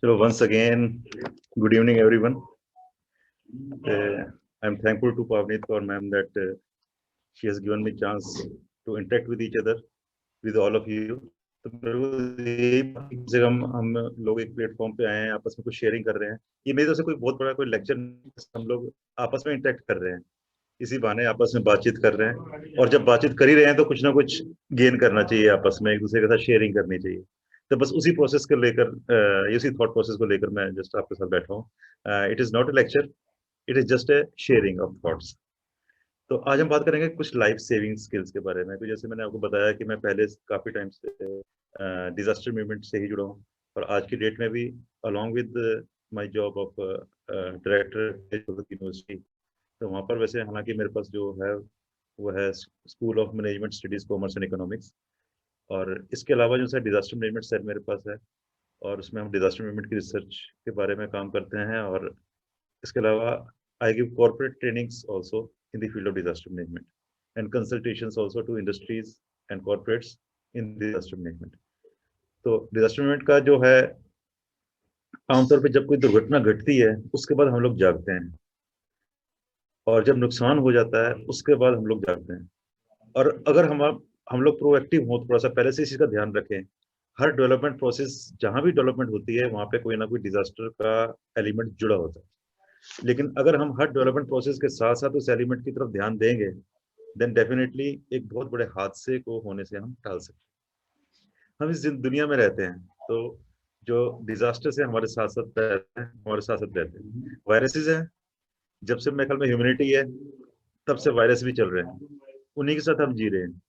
So once again, good evening, everyone. I'm thankful to Pavneet Kaur ma'am that she has given me chance to interact with each other, with all of you. तो मेरे को यही जब हम लोग एक platform पे आए हैं, आपस में कुछ शेयरिंग कर रहे हैं, ये मेरी तरफ से कोई बहुत बड़ा कोई लेक्चर नहीं, हम लोग आपस में इंटरेक्ट कर रहे हैं, इसी बहाने आपस में बातचीत कर रहे हैं, और जब बातचीत कर ही रहे हैं तो कुछ ना कुछ गेन करना चाहिए, आपस में एक दूसरे के साथ शेयरिंग करनी चाहिए। तो बस उसी प्रोसेस को लेकर, इसी थॉट प्रोसेस को लेकर मैं जस्ट आपके साथ बैठा हूँ। It is not a lecture, it is just a sharing of thoughts. तो आज हम बात करेंगे कुछ लाइफ सेविंग स्किल्स के बारे में। तो जैसे मैंने आपको बताया कि मैं पहले काफी टाइम से डिजास्टर मूवमेंट से ही जुड़ा हूँ, और आज की डेट में भी along with my job of director university, तो वहाँ पर वैसे हालांकि मेरे पास जो है वो है school of management studies commerce and economics, और इसके अलावा जो है डिजास्टर मैनेजमेंट सेल मेरे पास है, और उसमें हम डिजास्टर मैनेजमेंट की रिसर्च के बारे में काम करते हैं। और इसके अलावा I give corporate trainings also in the field of disaster management and consultations also to industries and corporates in disaster management. तो डिजास्टर मैनेजमेंट का जो है, आमतौर पे जब कोई दुर्घटना घटती है उसके बाद हम लोग जागते हैं, और जब नुकसान हो जाता है उसके बाद हम लोग जागते हैं। और अगर हम लोग प्रोएक्टिव हो, थोड़ा सा पहले से इस चीज का ध्यान रखें, हर डेवलपमेंट प्रोसेस जहां भी डेवलपमेंट होती है वहां पे कोई ना कोई डिजास्टर का एलिमेंट जुड़ा होता है। लेकिन अगर हम हर डेवलपमेंट प्रोसेस के साथ साथ उस एलिमेंट की तरफ ध्यान देंगे, देन डेफिनेटली एक बहुत बड़े हादसे को होने से हम टाल सकते हैं। हम इस दुनिया में रहते हैं, तो जो डिजास्टर से हमारे साथ साथ रहते हैं, हमारे साथ साथ रहते हैं। वायरसेस हैं, जब से मेरे ख्याल में ह्यूमैनिटी है तब से वायरस भी चल रहे हैं, उन्हीं के साथ हम जी रहे हैं।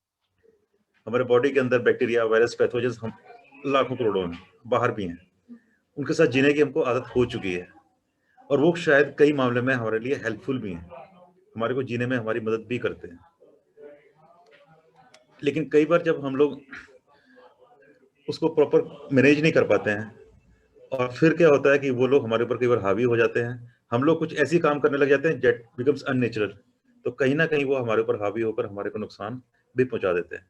हमारे बॉडी के अंदर बैक्टीरिया, वायरस, पैथोजेंस हम लाखों करोड़ों हैं, बाहर भी हैं, उनके साथ जीने की हमको आदत हो चुकी है, और वो शायद कई मामले में हमारे लिए हेल्पफुल भी हैं, हमारे को जीने में हमारी मदद भी करते हैं। लेकिन कई बार जब हम लोग उसको प्रॉपर मैनेज नहीं कर पाते हैं, और फिर क्या होता है कि वो लोग हमारे ऊपर कई बार हावी हो जाते हैं, हम लोग कुछ ऐसी काम करने लग जाते हैं दैट बिकम्स अननेचुरल, तो कहीं ना कहीं वो हमारे ऊपर हावी होकर हमारे को नुकसान भी पहुंचा देते हैं।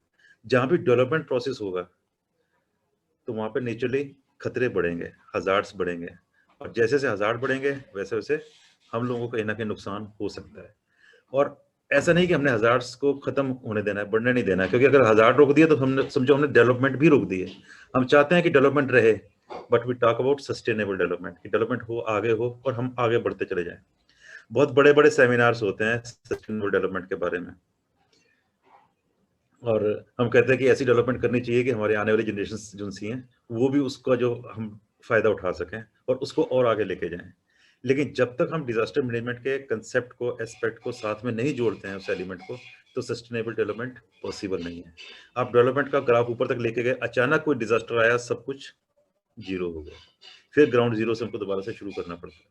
जहां भी डेवलपमेंट प्रोसेस होगा तो वहां पे नेचुरली खतरे बढ़ेंगे, हजार्ड्स बढ़ेंगे, और जैसे जैसे हजार्ड बढ़ेंगे वैसे वैसे हम लोगों को कहीं ना कहीं नुकसान हो सकता है। और ऐसा नहीं कि हमने हजार्ड्स को खत्म होने देना है, बढ़ने नहीं देना है, क्योंकि अगर हजार्ड रोक दिया तो हमने समझो हमने डेवलपमेंट भी रोक दी है। हम चाहते हैं कि डेवलपमेंट रहे, but we talk about sustainable development, कि डेवलपमेंट हो, आगे हो, और हम आगे बढ़ते चले जाएं। बहुत बड़े बड़े सेमिनार्स होते हैं सस्टेनेबल डेवलपमेंट के बारे में, और हम कहते हैं कि ऐसी डेवलपमेंट करनी चाहिए कि हमारे आने वाली जनरेशन जो सी हैं वो भी उसका जो हम फायदा उठा सकें और उसको और आगे लेके जाएं। लेकिन जब तक हम डिजास्टर मैनेजमेंट के कंसेप्ट को, एस्पेक्ट को साथ में नहीं जोड़ते हैं, उस एलिमेंट को, तो सस्टेनेबल डेवलपमेंट पॉसिबल नहीं है। आप डेवलपमेंट का ग्राफ ऊपर तक लेके गए, अचानक कोई डिजास्टर आया, सब कुछ जीरो हो गया, फिर ग्राउंड जीरो से हमको दोबारा से शुरू करना पड़ता है।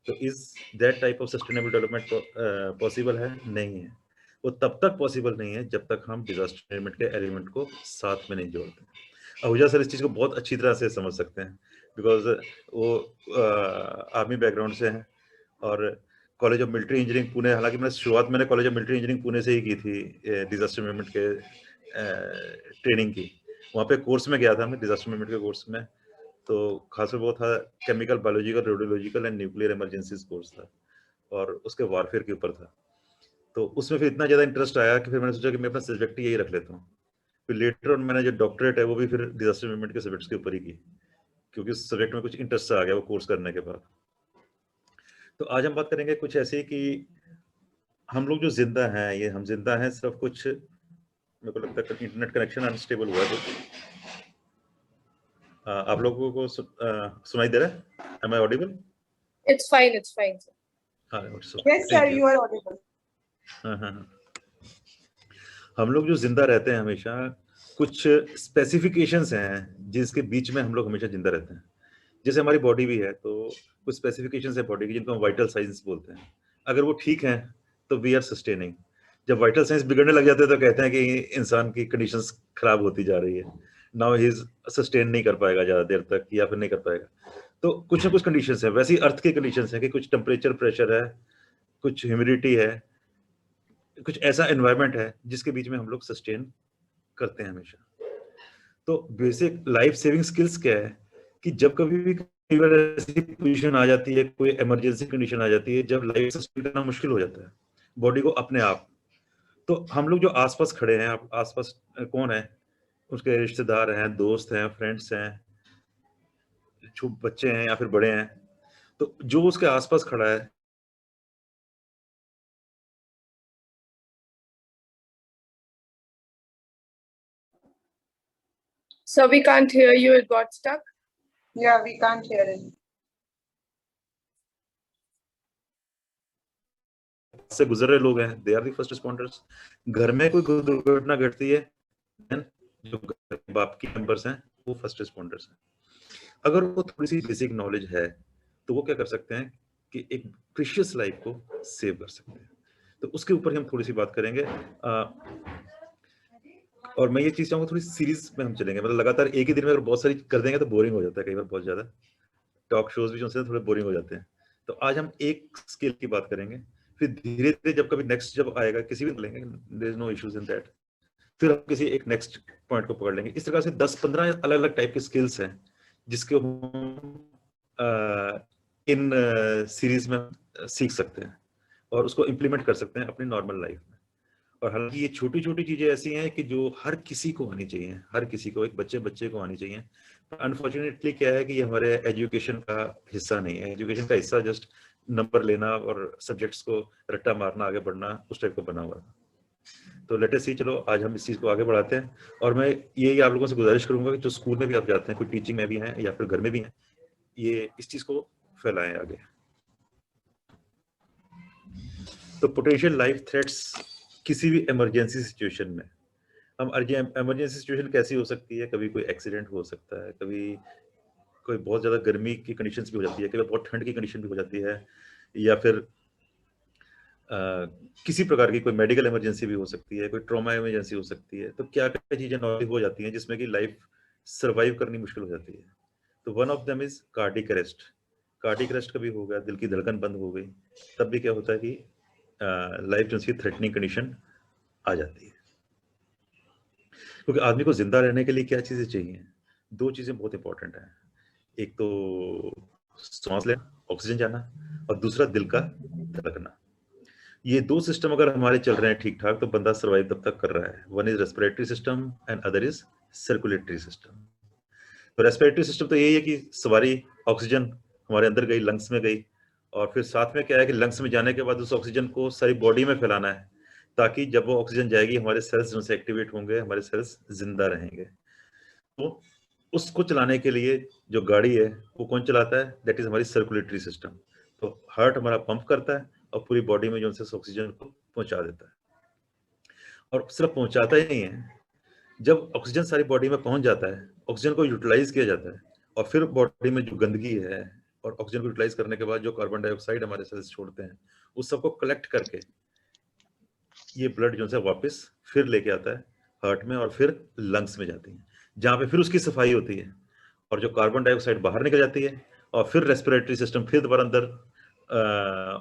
तो is that type of sustainable development possible है? नहीं है। वो तब तक पॉसिबल नहीं है जब तक हम डिजास्टर मैनेजमेंट के एलिमेंट को साथ में नहीं जोड़ते। आहूजा सर इस चीज को बहुत अच्छी तरह से समझ सकते हैं, बिकॉज वो आर्मी बैकग्राउंड से हैं, और college of military engineering Pune, हालांकि मैंने college of military engineering Pune से ही की थी, डिजास्टर मैनेजमेंट के ट्रेनिंग की। वहाँ पे कोर्स में गया था मैं, डिजास्टर मैनेजमेंट के कोर्स में, तो खास में वो था chemical, biological, radiological and nuclear emergencies course था, और उसके वारफेयर के ऊपर था। तो उसमें फिर इतना ज़्यादा इंटरेस्ट आया कि फिर मैंने सोचा कि मैं अपना सब्जेक्ट यही रख लेता हूँ। फिर लेटर ऑन मैंने जो डॉक्टरेट है वो भी फिर डिजास्टर मैनेजमेंट के सब्जेक्ट्स के ऊपर ही की, क्योंकि उस सब्जेक्ट में कुछ इंटरेस्ट आ गया वो कोर्स करने के बाद। तो आज हम बात करेंगे कुछ ऐसे कि हम लोग जो जिंदा हैं, ये हम जिंदा हैं सिर्फ कुछ, मेरे को लगता है इंटरनेट कनेक्शन अनस्टेबल हुआ है कुछ। आप लोगों को सुनाई दे रहा है? Am I audible? It's fine, it's fine, sir. Yes, sir, you are audible. हम लोग जो जिंदा रहते हैं हमेशा, कुछ स्पेसिफिकेशंस हैं जिसके बीच में हम लोग हमेशा जिंदा रहते हैं। जैसे हमारी बॉडी भी है, तो कुछ स्पेसिफिकेशंस है बॉडी की जिनको हम वाइटल साइंस बोलते हैं। अगर वो ठीक है तो वी आर सस्टेनिंग। जब वाइटल साइंस बिगड़ने लग जाते हैं तो कहते हैं कि इंसान की कंडीशंस खराब होती जा रही है। नाउ ही इज सस्टेन नहीं कर पाएगा ज्यादा देर तक या फिर नहीं कर पाएगा। तो कुछ ना कुछ कंडीशंस है, वैसी अर्थ की कंडीशंस है कि कुछ टेम्परेचर प्रेशर है, कुछ ह्यूमिडिटी है, कुछ ऐसा एनवायरनमेंट है जिसके बीच में हम लोग सस्टेन करते हैं हमेशा। तो बेसिक लाइफ सेविंग स्किल्स क्या है कि जब कभी भी कई बार ऐसी पोजीशन आ जाती है, कोई इमरजेंसी कंडीशन आ जाती है जब लाइफ सस्टेन करना मुश्किल हो जाता है बॉडी को अपने आप, तो हम लोग जो आसपास खड़े हैं, आसपास कौन है, उसके रिश्तेदार हैं, दोस्त हैं, फ्रेंड्स हैं, बच्चे हैं या फिर बड़े हैं, तो जो उसके आसपास खड़ा है So we can't hear you, it got stuck. Yeah, we can't hear it. से गुजर रहे लोग हैं, they are the first responders. घर में कोई दुर्घटना घटती है, जो घर के बाप के मेंबर्स हैं वो फर्स्ट रिस्पॉन्डर्स हैं। अगर वो थोड़ी सी बेसिक नॉलेज है तो वो क्या कर सकते हैं कि एक प्रीशियस लाइफ को सेव कर सकते हैं। तो उसके ऊपर हम थोड़ी सी बात करेंगे। और मैं ये चीज चाहूंगा थोड़ी सीरीज में हम चलेंगे, मतलब लगातार एक ही दिन में अगर बहुत सारी कर देंगे तो बोरिंग हो जाता है, कई बार बहुत ज्यादा टॉक शोज भी जो हैं थोड़े बोरिंग हो जाते हैं। तो आज हम एक स्किल की बात करेंगे, फिर धीरे धीरे जब कभी नेक्स्ट जब आएगा किसी भी लेंगे, there is no issues in that, फिर हम किसी एक नेक्स्ट पॉइंट को पकड़ लेंगे। इस तरह से 10-15 अलग अलग टाइप के स्किल्स हैं जिसके हम इन सीरीज में सीख सकते हैं और उसको इम्प्लीमेंट कर सकते हैं अपनी नॉर्मल लाइफ में। और हालांकि ये छोटी छोटी चीजें ऐसी हैं कि जो हर किसी को आनी चाहिए, हर किसी को, एक बच्चे को आनी चाहिए। अनफॉर्चुनेटली क्या है कि ये हमारे एजुकेशन का हिस्सा नहीं है। एजुकेशन का हिस्सा जस्ट नंबर लेना और सब्जेक्ट्स को रट्टा मारना, आगे बढ़ना, उस टाइप का बना हुआ है। तो लेट अस सी, चलो आज हम इस चीज को आगे बढ़ाते हैं। और मैं ये आप लोगों से गुजारिश करूंगा कि जो स्कूल में भी आप जाते हैं, कोई टीचिंग में भी हैं या फिर घर में भी हैं, ये इस चीज को फैलाएं आगे। तो पोटेंशियल लाइफ थ्रेट्स किसी भी इमरजेंसी सिचुएशन में, हम इमरजेंसी सिचुएशन कैसी हो सकती है, कभी कोई एक्सीडेंट हो सकता है, कभी कोई बहुत ज्यादा गर्मी की कंडीशंस भी हो जाती है, कभी बहुत ठंड की कंडीशन भी हो जाती है, या फिर किसी प्रकार की कोई मेडिकल इमरजेंसी भी हो सकती है, कोई ट्रॉमा इमरजेंसी हो सकती है। तो क्या क्या चीजें नॉर्मल हो जाती हैं जिसमें कि लाइफ सर्वाइव करनी मुश्किल हो जाती है। तो one of them is cardiac arrest. Cardiac arrest कभी हो गया, दिल की धड़कन बंद हो गई, तब भी क्या होता है कि लाइफ जो उसकी थ्रेटनिंग कंडीशन आ जाती है। क्योंकि आदमी को जिंदा रहने के लिए क्या चीजें चाहिए, दो चीजें बहुत इंपॉर्टेंट है। एक तो सांस लेना, ऑक्सीजन जाना, और दूसरा दिल का धड़कना। ये दो सिस्टम अगर हमारे चल रहे हैं ठीक ठाक तो बंदा सर्वाइव तब तक कर रहा है। One is respiratory system and other is circulatory system. तो रेस्पिरेटरी सिस्टम तो यही है कि सवारी ऑक्सीजन हमारे अंदर गई, लंग्स में गई, और फिर साथ में क्या है कि लंग्स में जाने के बाद उस ऑक्सीजन को सारी बॉडी में फैलाना है, ताकि जब वो ऑक्सीजन जाएगी हमारे सेल्स जो से एक्टिवेट होंगे, हमारे सेल्स जिंदा रहेंगे। तो उसको चलाने के लिए जो गाड़ी है वो कौन चलाता है, दैट इज हमारी सर्कुलेटरी सिस्टम। तो हार्ट हमारा पंप करता है और पूरी बॉडी में जो से ऑक्सीजन को पहुंचा देता है। और सिर्फ पहुंचाता ही नहीं है, जब ऑक्सीजन सारी बॉडी में पहुंच जाता है, ऑक्सीजन को यूटिलाइज किया जाता है, और फिर बॉडी में जो गंदगी है और ऑक्सीजन को यूटिलाइज करने के बाद जो कार्बन डाइऑक्साइड हमारे सेल्स छोड़ते हैं, उस सबको कलेक्ट करके ये ब्लड जो है वापस फिर लेके आता है हार्ट में, और फिर लंग्स में जाती है, जहाँ पे फिर उसकी सफाई होती है और जो कार्बन डाइऑक्साइड बाहर निकल जाती है, और फिर रेस्पिरेटरी सिस्टम फिर दोबारा अंदर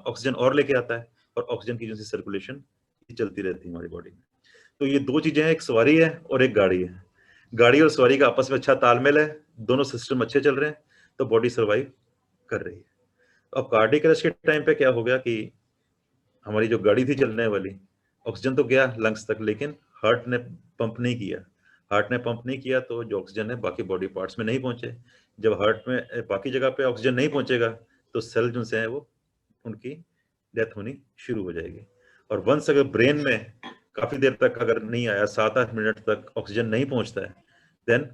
ऑक्सीजन और लेके आता है, और ऑक्सीजन की जो सर्कुलेशन चलती रहती है हमारी बॉडी में। तो ये दो चीजें हैं, एक सवारी है और एक गाड़ी है। गाड़ी और सवारी का आपस में अच्छा तालमेल है, दोनों सिस्टम अच्छे चल रहे हैं तो बॉडी सर्वाइव कर रही है। अब कार्डियक अरेस्ट के टाइम पे क्या हो गया कि हमारी जो गाड़ी थी चलने वाली, ऑक्सीजन तो गया लंग्स तक, लेकिन हार्ट ने पंप नहीं किया। हार्ट ने पंप नहीं किया तो जो ऑक्सीजन है बाकी बॉडी पार्ट्स में नहीं पहुंचे। जब हार्ट में बाकी जगह पे ऑक्सीजन नहीं पहुंचेगा तो सेल जो है वो उनकी डेथ होनी शुरू हो जाएगी। और वंस अगर ब्रेन में काफी देर तक अगर नहीं आया, 7-8 मिनट तक ऑक्सीजन नहीं पहुंचता है, then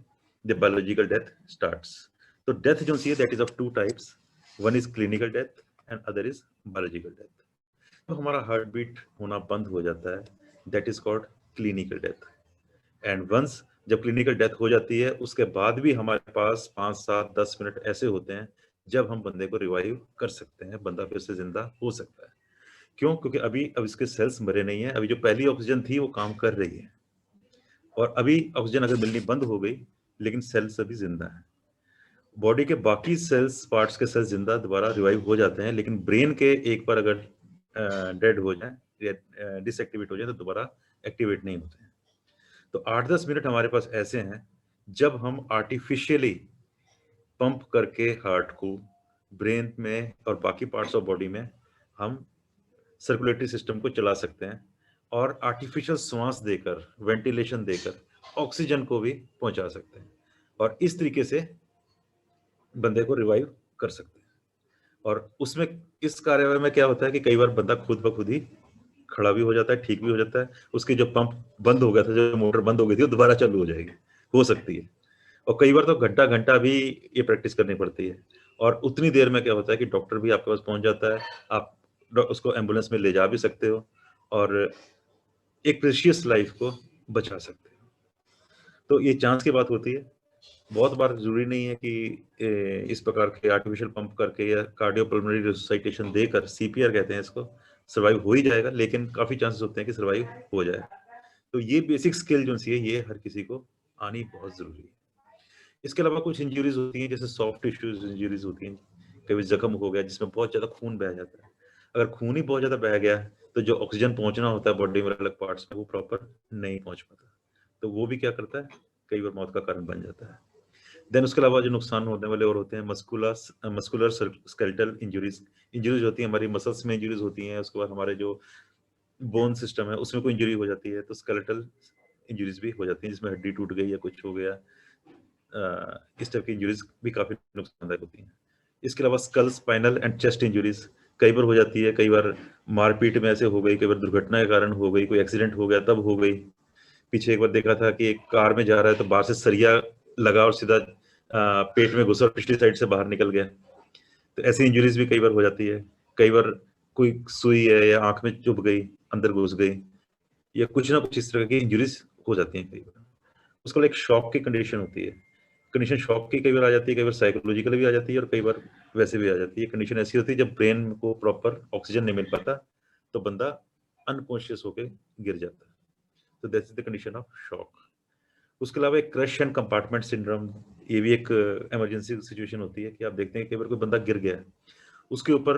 the biological death starts. तो डेथ जो है that is of two types, one is clinical death and other is biological death. तो हमारा हार्ट बीट होना बंद हो जाता है, that is called clinical death. And once जब क्लिनिकल डेथ हो जाती है, उसके बाद भी हमारे पास 5-7-10 मिनट ऐसे होते हैं जब हम बंदे को रिवाइव कर सकते हैं, बंदा फिर से जिंदा हो सकता है। क्यों? क्योंकि अब इसके सेल्स मरे नहीं है, अभी जो पहली ऑक्सीजन थी वो काम कर रही है, और अभी ऑक्सीजन अगर मिलनी बंद हो गई लेकिन सेल्स अभी जिंदा है। बॉडी के बाकी सेल्स, पार्ट्स के सेल्स जिंदा दोबारा रिवाइव हो जाते हैं, लेकिन ब्रेन के एक बार अगर डेड हो जाए या डिसएक्टिवेट हो जाए तो दोबारा एक्टिवेट नहीं होते हैं। तो 8-10 मिनट हमारे पास ऐसे हैं जब हम आर्टिफिशियली पंप करके हार्ट को ब्रेन में और बाकी पार्ट्स ऑफ बॉडी में हम सर्कुलेटरी सिस्टम को चला सकते हैं और आर्टिफिशियल श्वास देकर, वेंटिलेशन देकर ऑक्सीजन को भी पहुंचा सकते हैं और इस तरीके से बंदे को रिवाइव कर सकते हैं। और उसमें इस कार्यवाही में क्या होता है कि कई बार बंदा खुद ब खुद ही खड़ा भी हो जाता है, ठीक भी हो जाता है, उसकी जो पंप बंद हो गया था, जो मोटर बंद हो गई थी, वो दोबारा चालू हो जाएगी, हो सकती है। और कई बार तो घंटा घंटा भी ये प्रैक्टिस करनी पड़ती है। और उतनी देर में क्या होता है कि डॉक्टर भी आपके पास पहुंच जाता है, आप उसको एम्बुलेंस में ले जा भी सकते हो और एक प्रेशियस लाइफ को बचा सकते हो। तो ये चांस की बात होती है। बहुत बार जरूरी नहीं है कि इस प्रकार के आर्टिफिशियल पंप करके या कार्डियोपल्मोनरी रिससिटेशन देकर, सीपीआर कहते हैं इसको, सर्वाइव हो ही जाएगा, लेकिन काफी चांसेस होते हैं कि सर्वाइव हो जाए। तो ये बेसिक स्किल जो है ये हर किसी को आनी बहुत जरूरी है। इसके अलावा कुछ इंजरीज होती हैं, जैसे सॉफ्ट टिश्यूज इंजरीज होती हैं, कभी जख्म हो गया जिसमें बहुत ज्यादा खून बह जाता है। अगर खून ही बहुत ज्यादा बह गया तो जो ऑक्सीजन पहुंचना होता है बॉडी में अलग पार्ट्स में, वो प्रॉपर नहीं पहुंच पाता, तो वो भी क्या करता है, कई बार मौत का कारण बन जाता है। देन उसके अलावा जो नुकसान होने वाले और होते हैं मस्कुलर स्केलेटल इंजरीज होती है, हमारी मसल्स में इंजरीज होती हैं। उसके बाद हमारे जो बोन सिस्टम है उसमें कोई इंजरी हो जाती है, तो स्केलेटल इंजरीज भी हो जाती हैं, जिसमें हड्डी टूट गई या कुछ हो गया। इस टाइप की इंजरीज भी काफी नुकसानदायक होती हैं। इसके अलावा skull, spinal and chest injuries कई बार हो जाती है, कई बार मारपीट में ऐसे हो गई, कई बार दुर्घटना के कारण हो गई, कोई एक्सीडेंट हो गया तब हो गई। पीछे एक बार देखा था कि एक कार में जा रहा है तो बाहर से सरिया लगा और सीधा पेट में घुसा और पिछली साइड से बाहर निकल गया। तो ऐसी इंजरीज भी कई बार हो जाती है। कई बार कोई सुई है या आंख में चुभ गई, अंदर घुस गई, या कुछ ना कुछ इस तरह की इंजरीज हो जाती हैं कई बार। उसके बाद एक शॉक की कंडीशन होती है। कंडीशन शॉक की कई बार आ जाती है, कई बार साइकोलॉजिकल भी आ जाती है और कई बार वैसे भी आ जाती है। कंडीशन ऐसी होती है जब ब्रेन को प्रॉपर ऑक्सीजन नहीं मिल पाता तो बंदा अनकॉन्शियस होकर गिर जाता है। तो that's the condition of shock. उसके अलावा एक क्रश एंड कंपार्टमेंट सिंड्रोम, ये भी एक इमरजेंसी सिचुएशन होती है कि आप देखते हैं कई बार कोई बंदा गिर गया, उसके ऊपर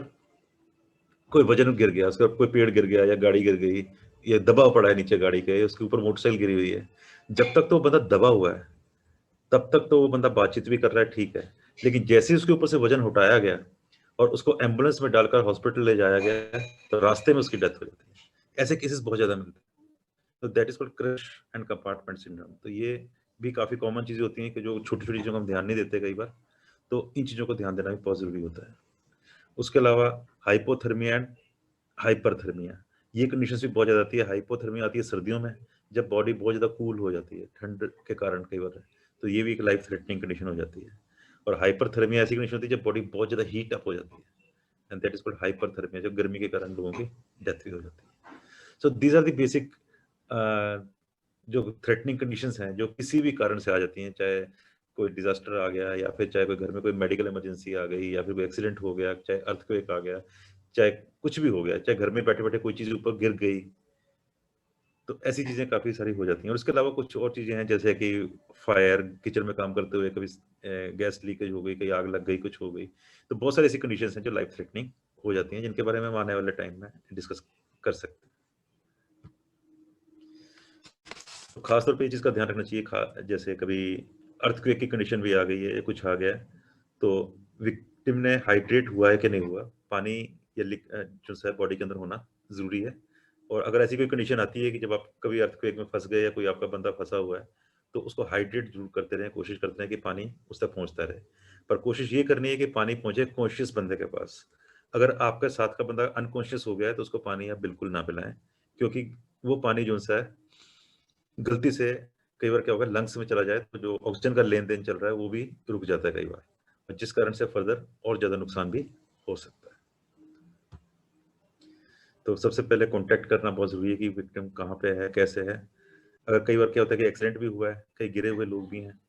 कोई वजन गिर गया, उसके ऊपर कोई पेड़ गिर गया या गाड़ी गिर गई या दबा पड़ा है नीचे गाड़ी के, उसके ऊपर मोटरसाइकिल गिरी हुई है। जब तक तो बंदा दबा हुआ है तब तक तो वो बंदा बातचीत भी कर रहा है, ठीक है, लेकिन जैसे ही उसके ऊपर से वजन उठाया गया और उसको एम्बुलेंस में डालकर हॉस्पिटल ले जाया गया तो रास्ते में उसकी डेथ हो जाती है। ऐसे केसेस बहुत ज्यादा मिलते हैं। तो that is called crush and compartment syndrome. तो ये भी काफी कॉमन चीजें होती हैं कि जो छोटी छोटी चीजों को हम ध्यान नहीं देते कई बार, तो इन चीजों को ध्यान देना भी बहुत जरूरी होता है। उसके अलावा हाइपोथर्मिया एंड हाइपरथर्मिया, ये कंडीशन भी बहुत ज्यादा आती है। हाइपोथर्मिया आती है सर्दियों में जब बॉडी बहुत ज्यादा कूल हो जाती है ठंड के कारण कई बार, तो ये भी एक लाइफ थ्रेटनिंग कंडीशन हो जाती है। और हाइपरथर्मिया ऐसी कंडीशन होती है जब बॉडी बहुत ज्यादा हीट अप हो जाती है, and that is called hyperthermia, जब गर्मी के कारण लोगों की डेथ भी हो जाती है। So these are the basic जो थ्रेटनिंग कंडीशंस हैं जो किसी भी कारण से आ जाती हैं, चाहे कोई डिजास्टर आ गया या फिर चाहे कोई घर में कोई मेडिकल इमरजेंसी आ गई या फिर कोई एक्सीडेंट हो गया, चाहे अर्थक्वेक आ गया, चाहे कुछ भी हो गया, चाहे घर में बैठे बैठे कोई चीज ऊपर गिर गई, तो ऐसी चीजें काफी सारी हो जाती हैं। और इसके अलावा कुछ और चीजें हैं जैसे कि फायर, किचन में काम करते हुए कभी गैस लीकेज हो गई, कहीं आग लग गई, कुछ हो गई, तो बहुत सारी ऐसी कंडीशंस हैं जो लाइफ थ्रेटनिंग हो जाती हैं, जिनके बारे में हम आने वाले टाइम में डिस्कस कर सकते हैं। तो खासतौर पे ये चीज का ध्यान रखना चाहिए, जैसे कभी अर्थक्वेक की कंडीशन भी आ गई है, कुछ आ गया है, तो विक्टिम ने हाइड्रेट हुआ है कि नहीं हुआ, पानी या जो है बॉडी के अंदर होना जरूरी है। और अगर ऐसी कोई कंडीशन आती है कि जब आप कभी अर्थक्वेक में फंस गए या कोई आपका बंदा फंसा हुआ है, तो उसको हाइड्रेट जरूर करते रहें, कोशिश करते हैं कि पानी उस तक पहुंचता रहे, पर कोशिश ये करनी है कि पानी पहुंचे कॉन्शियस बंदे के पास। अगर आपके साथ का बंदा अनकॉन्शियस हो गया है तो उसको पानी आप बिल्कुल ना पिलाएं, क्योंकि वो पानी जो सा है गलती से कई बार क्या होगा लंग्स में चला जाए तो जो ऑक्सीजन का लेन देन चल रहा है वो भी रुक जाता है कई बार, और जिस कारण से फर्दर और ज्यादा नुकसान भी हो सकता है। तो सबसे पहले कांटेक्ट करना बहुत जरूरी है कि विक्टिम कहाँ पे है, कैसे है। अगर कई बार क्या होता है कि एक्सीडेंट भी हुआ है, कई गिरे हुए लोग भी हैं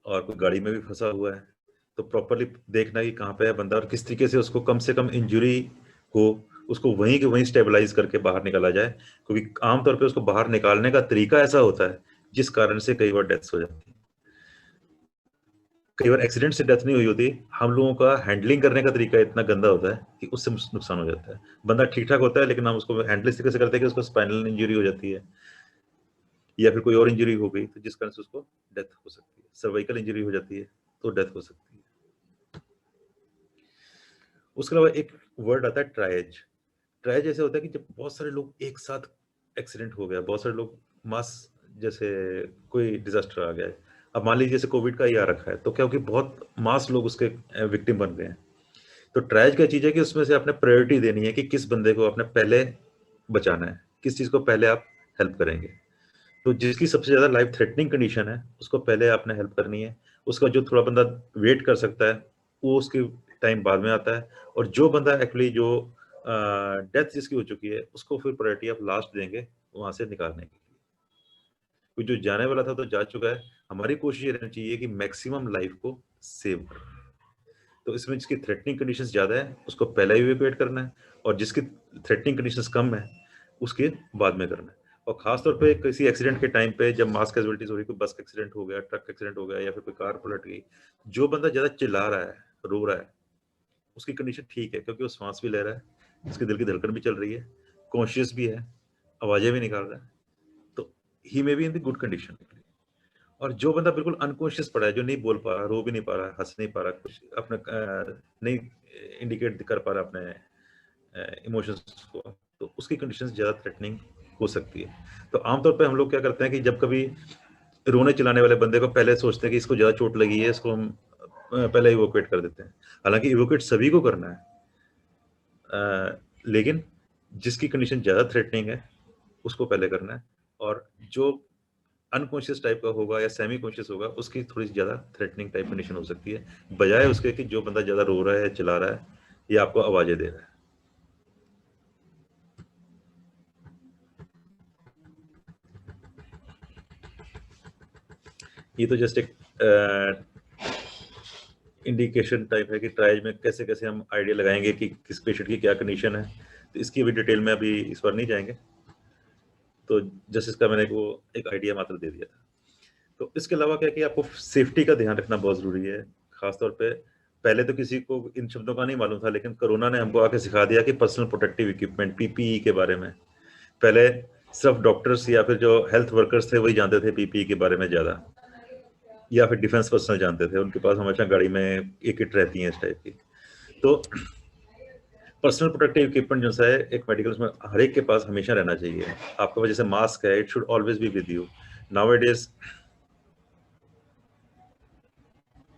और कोई गाड़ी में भी फंसा हुआ है, तो प्रॉपरली देखना कि कहाँ पे है बंदा और किस तरीके से उसको कम से कम इंजरी हो, उसको वहीं के वहीं स्टेबलाइज करके बाहर निकाला जाए, क्योंकि आमतौर पे उसको बाहर निकालने का तरीका ऐसा होता है जिस कारण से कई बार डेथ्स हो जाती है। कई बार एक्सीडेंट से डेथ नहीं हुई होती, हम लोगों का हैंडलिंग करने का तरीका इतना गंदा होता है कि उससे नुकसान हो जाता है। बंदा ठीक ठाक होता है लेकिन हम उसको हैंडल इस तरीके से करते हैं कि उसको स्पाइनल इंजरी हो जाती है या फिर कोई और इंजरी हो गई तो जिस कारण से उसको डेथ हो सकती है, सर्वाइकल इंजरी हो जाती है तो डेथ हो सकती है। उसके अलावा एक वर्ड आता है ट्रायज। ट्रायज ऐसे होता है कि जब बहुत सारे लोग एक साथ एक्सीडेंट हो गया, बहुत सारे लोग मास, जैसे कोई डिजास्टर आ गया है, अब मान लीजिए जैसे कोविड का ही आ रखा है, तो क्या हो कि बहुत मास लोग उसके विक्टिम बन गए हैं। तो ट्रायज क्या चीज है कि उसमें से आपने प्रायोरिटी देनी है कि किस बंदे को आपने पहले बचाना है, किस चीज को पहले आप हेल्प करेंगे। तो जिसकी सबसे ज्यादा लाइफ थ्रेटनिंग कंडीशन है उसको पहले आपने हेल्प करनी है। उसका जो थोड़ा बंदा वेट कर सकता है वो उसके टाइम बाद में आता है, और जो बंदा एक्चुअली जो डेथ जिसकी हो चुकी है उसको फिर प्रायोरिटी आप लास्ट देंगे वहां से निकालने के लिए। कोई जो जाने वाला था तो जा चुका है, हमारी कोशिश ये रहनी चाहिए कि मैक्सिमम लाइफ को सेव करें। तो इसमें जिसकी थ्रेटनिंग कंडीशंस ज्यादा है उसको पहले इवैक्यूएट करना है, और जिसकी थ्रेटनिंग कंडीशंस कम है उसके बाद में करना है। और खासतौर पे किसी एक्सीडेंट के टाइम पे जब मास कैजुअलिटीज हो रही, कोई बस का एक्सीडेंट हो गया, ट्रक एक्सीडेंट हो गया, या फिर कोई कार पलट गई, जो बंदा ज्यादा चिल्ला रहा है, रो रहा है, उसकी कंडीशन ठीक है क्योंकि वो सांस भी ले रहा है, उसके दिल की धड़कन भी चल रही है, कॉन्शियस भी है, आवाजें भी निकाल रहा है, तो he may be in the good condition. और जो बंदा बिल्कुल अनकॉन्शियस पड़ा है, जो नहीं बोल पा रहा, रो भी नहीं पा रहा, हंस नहीं पा रहा, कुछ अपने नहीं इंडिकेट कर पा रहा अपने इमोशंस को, तो उसकी कंडीशन ज्यादा थ्रेटनिंग हो सकती है। तो आमतौर पे हम लोग क्या करते हैं कि जब कभी रोने चिल्लाने वाले बंदे को पहले सोचते हैं कि इसको ज्यादा चोट लगी है, इसको हम पहले इवोकेट कर देते हैं। हालांकि इवोकेट सभी को करना है, लेकिन जिसकी कंडीशन ज्यादा थ्रेटनिंग है उसको पहले करना है, और जो अनकॉन्शियस टाइप का होगा या सेमी कॉन्शियस होगा उसकी थोड़ी सी ज्यादा थ्रेटनिंग टाइप कंडीशन हो सकती है, बजाय उसके कि जो बंदा ज्यादा रो रहा है, चिल्ला रहा है या आपको आवाजें दे रहा है। ये तो जस्ट एक इंडिकेशन टाइप है कि ट्रायल में कैसे कैसे हम आइडिया लगाएंगे कि किस पेशेंट की क्या कंडीशन है, तो इसकी भी डिटेल में अभी इस बार नहीं जाएंगे, तो जस्ट इसका मैंने वो एक आइडिया मात्र दे दिया था। तो इसके अलावा क्या है कि आपको सेफ्टी का ध्यान रखना बहुत जरूरी है। खासतौर पे पहले तो किसी को इन शब्दों का नहीं मालूम था, लेकिन कोरोना ने हमको आके सिखा दिया कि पर्सनल प्रोटेक्टिव इक्विपमेंट पीपीई के बारे में। पहले सिर्फ डॉक्टर्स या फिर जो हेल्थ वर्कर्स थे वही जानते थे पीपीई के बारे में ज्यादा, या फिर डिफेंस पर्सनल जानते थे, उनके पास हमेशा गाड़ी में एक किट रहती है इस टाइप की। तो पर्सनल प्रोटेक्टिव इक्विपमेंट जो है एक मेडिकल में हर एक के पास हमेशा रहना चाहिए। आपके पास जैसे मास्क है, it should always be with you. Nowadays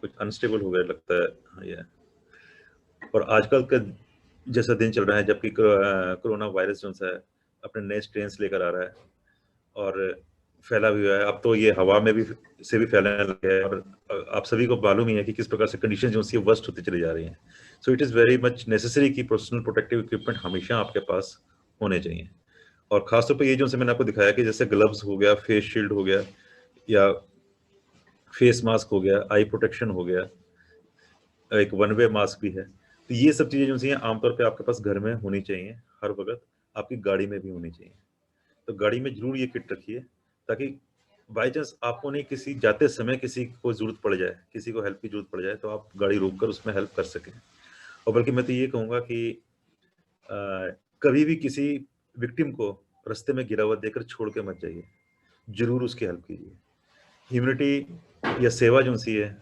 कुछ अनस्टेबल हो गया लगता है, हाँ ये। और आजकल का जैसा दिन चल रहा है, जबकि कोरोना वायरस जो है अपने नए स्ट्रेन्स लेकर आ रहा है और फैला भी हुआ है, अब तो ये हवा में भी से भी फैलने लगा है, और आप सभी को मालूम ही है कि किस प्रकार से कंडीशन जो है वर्स्ट होती चली जा रही हैं। So it is very much necessary कि पर्सनल प्रोटेक्टिव इक्विपमेंट हमेशा आपके पास होने चाहिए। और खासतौर पर ये जो मैंने आपको दिखाया कि जैसे ग्लव्स हो गया, फेस शील्ड हो गया, या फेस मास्क हो गया, आई प्रोटेक्शन हो गया, एक वन वे मास्क भी है, तो ये सब चीजें जो हैं आमतौर पे आपके पास घर में होनी चाहिए हर वक्त, आपकी गाड़ी में भी होनी चाहिए। तो गाड़ी में जरूर ये किट रखिए, ताकि बाई चांस आपको नहीं किसी जाते समय किसी को जरूरत पड़ जाए, किसी को हेल्प की जरूरत पड़ जाए, तो आप गाड़ी रोक कर उसमें हेल्प कर सकें। और बल्कि मैं तो ये कहूँगा कि कभी भी किसी विक्टिम को रास्ते में गिरा हुआ देकर छोड़ के मत जाइए, जरूर उसकी हेल्प कीजिए। ह्यूमनिटी या सेवा जो सी है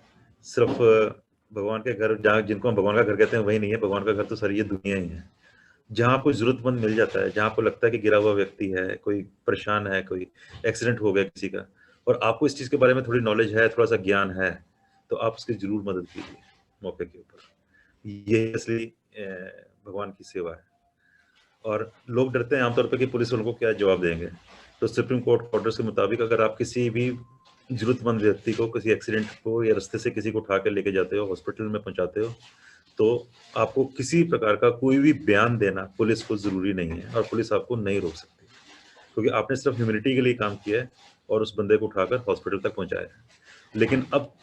सिर्फ भगवान के घर, जहाँ जिनको हम भगवान का घर कहते हैं वही नहीं है, भगवान का घर तो सारी ये दुनिया ही है। जहाँ आपको जरूरतमंद मिल जाता है, जहाँ आपको लगता है कि गिरा हुआ व्यक्ति है, कोई परेशान है, कोई एक्सीडेंट हो गया किसी का, और आपको इस चीज़ के बारे में थोड़ी नॉलेज है, थोड़ा सा ज्ञान है, तो आप उसकी जरूर मदद कीजिए मौके के ऊपर। ये असली भगवान की सेवा है। और लोग डरते हैं आमतौर पर कि पुलिस वालों को क्या जवाब देंगे, तो सुप्रीम कोर्ट ऑर्डर्स के मुताबिक अगर आप किसी भी जरूरतमंद व्यक्ति को किसी एक्सीडेंट को या रास्ते से किसी को उठा कर लेके जाते हो, हॉस्पिटल में पहुंचाते हो, तो आपको किसी प्रकार का कोई भी बयान देना पुलिस को जरूरी नहीं है, और पुलिस आपको नहीं रोक सकती, क्योंकि आपने सिर्फ ह्यूमैनिटी के लिए काम किया है और उस बंदे को उठाकर हॉस्पिटल तक पहुंचाया है। लेकिन अब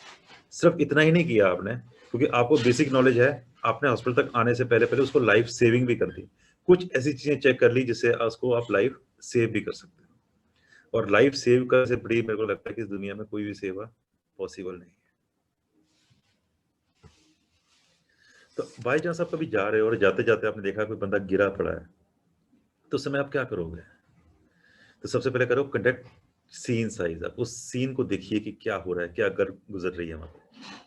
सिर्फ इतना ही नहीं किया आपने, क्योंकि आपको बेसिक नॉलेज है, आपने हॉस्पिटल तक आने से पहले पहले उसको लाइफ सेविंग भी कर दी, कुछ ऐसी चीजें चेक कर ली जिससे उसको आप लाइफ सेव भी कर सकते हो। और लाइफ सेव करने से बड़ी मेरे को लगता है कि इस दुनिया में कोई भी सेवा पॉसिबल नहीं है। बाई चांस आप कभी जा रहे हो और जाते जाते आपने देखा कोई बंदा गिरा पड़ा है, तो उस समय आप क्या करोगे? तो सबसे पहले करो कंडक्ट सीन साइज। आप उस सीन को देखिए कि क्या हो रहा है, क्या अगर गुजर रही है वहां पे,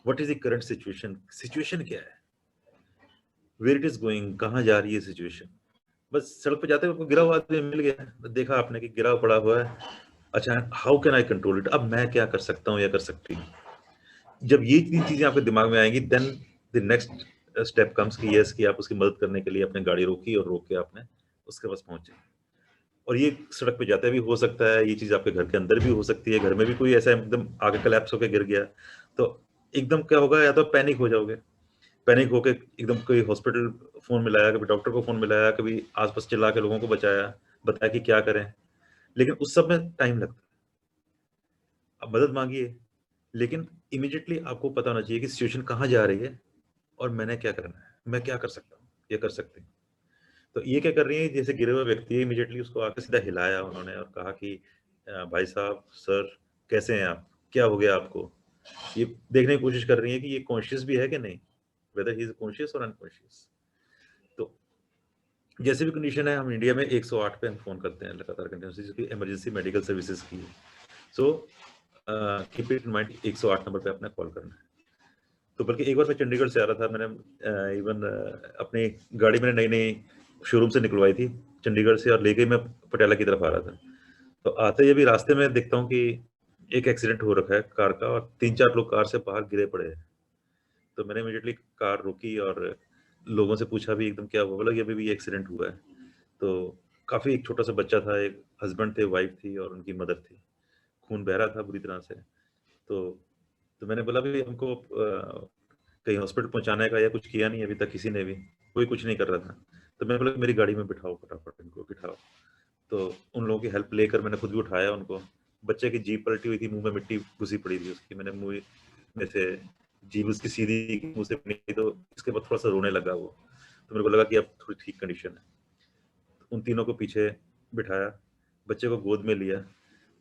what is the current situation, situation क्या है, वेयर इट इज गोइंग, कहाँ जा रही है सिचुएशन। बस सड़क पे जाते हुए गिरा हुआ आदमी मिल गया, देखा आपने कि गिरा पड़ा हुआ है, अच्छा how can I control it, अब मैं क्या कर सकता हूँ या कर सकती हूँ। जब ये तीन चीजें आपके दिमाग में आएंगी, then the next step comes कि यस, कि आप उसकी मदद करने के लिए अपने गाड़ी रोकी और रोक के आपने उसके पास पहुंचे। और ये सड़क पे जाते भी हो सकता है, ये चीज आपके घर के अंदर भी हो सकती है, घर में भी कोई ऐसा एकदम आगे कलेप्स होकर गिर गया तो एकदम क्या होगा, या तो पैनिक हो जाओगे, पैनिक होके एकदम कोई हॉस्पिटल फोन मिलाया, कभी डॉक्टर को फोन मिलाया, कभी आसपास चिल्ला के लोगों को बचाया, बताया कि क्या करें, लेकिन उस सब में टाइम लगता है। अब मदद मांगिए, लेकिन इमीडिएटली आपको पता होना चाहिए कि सिचुएशन कहाँ जा रही है और मैंने क्या करना है, मैं क्या कर सकता हूँ या कर सकती हूँ। तो ये क्या कर रही है, जैसे गिरे हुए व्यक्ति है, इमीडिएटली उसको आके सीधा हिलाया उन्होंने और कहा कि भाई साहब, सर, कैसे हैं आप, क्या हो गया आपको। ये देखने की कोशिश कर रही है कि ये कॉन्शियस भी है कि नहीं, वेदर ही इज कॉन्शियस और अनकॉन्शियस। तो जैसे भी कंडीशन है, हम इंडिया में 108 पे हम फोन करते हैं लगातार कंटिन्यूसली, जिसकी इमरजेंसी मेडिकल सर्विसेज की है। So keep it in mind, 108 number पे अपना कॉल करना है। तो बल्कि एक बार मैं चंडीगढ़ से आ रहा था, मैंने इवन अपनी गाड़ी मैंने नई नई शोरूम से निकलवाई थी चंडीगढ़ से, और लेके मैं पटियाला की तरफ आ रहा था। तो आते ही अभी रास्ते में देखता हूँ कि एक एक्सीडेंट हो रखा है कार का, और 3-4 लोग कार से बाहर गिरे पड़े हैं। तो मैंने इमीडिएटली कार रोकी और लोगों से पूछा भी एकदम क्या हुआ, बोला कि अभी भी एक्सीडेंट हुआ है। तो काफी एक छोटा सा बच्चा था, एक हस्बैंड थे, वाइफ थी और उनकी मदर थी, खून बह रहा था बुरी तरह से। तो मैंने बोला भी हमको कहीं हॉस्पिटल पहुंचाने का या कुछ किया नहीं अभी तक, किसी ने भी कोई कुछ नहीं कर रहा था। तो मैंने बोला मेरी गाड़ी में बिठाओ, फटाफट इनको बिठाओ। तो उन लोगों की हेल्प लेकर मैंने खुद भी उठाया उनको। बच्चे की जीभ पलटी हुई थी, मुंह में मिट्टी घुसी पड़ी थी उसकी, मैंने मुंह में से जीभ उसकी सीधी मुंह से निकली, तो इसके बाद थोड़ा सा रोने लगा वो। तो मेरे को लगा कि अब थोड़ी ठीक कंडीशन है। उन तीनों को पीछे बिठाया, बच्चे को गोद में लिया।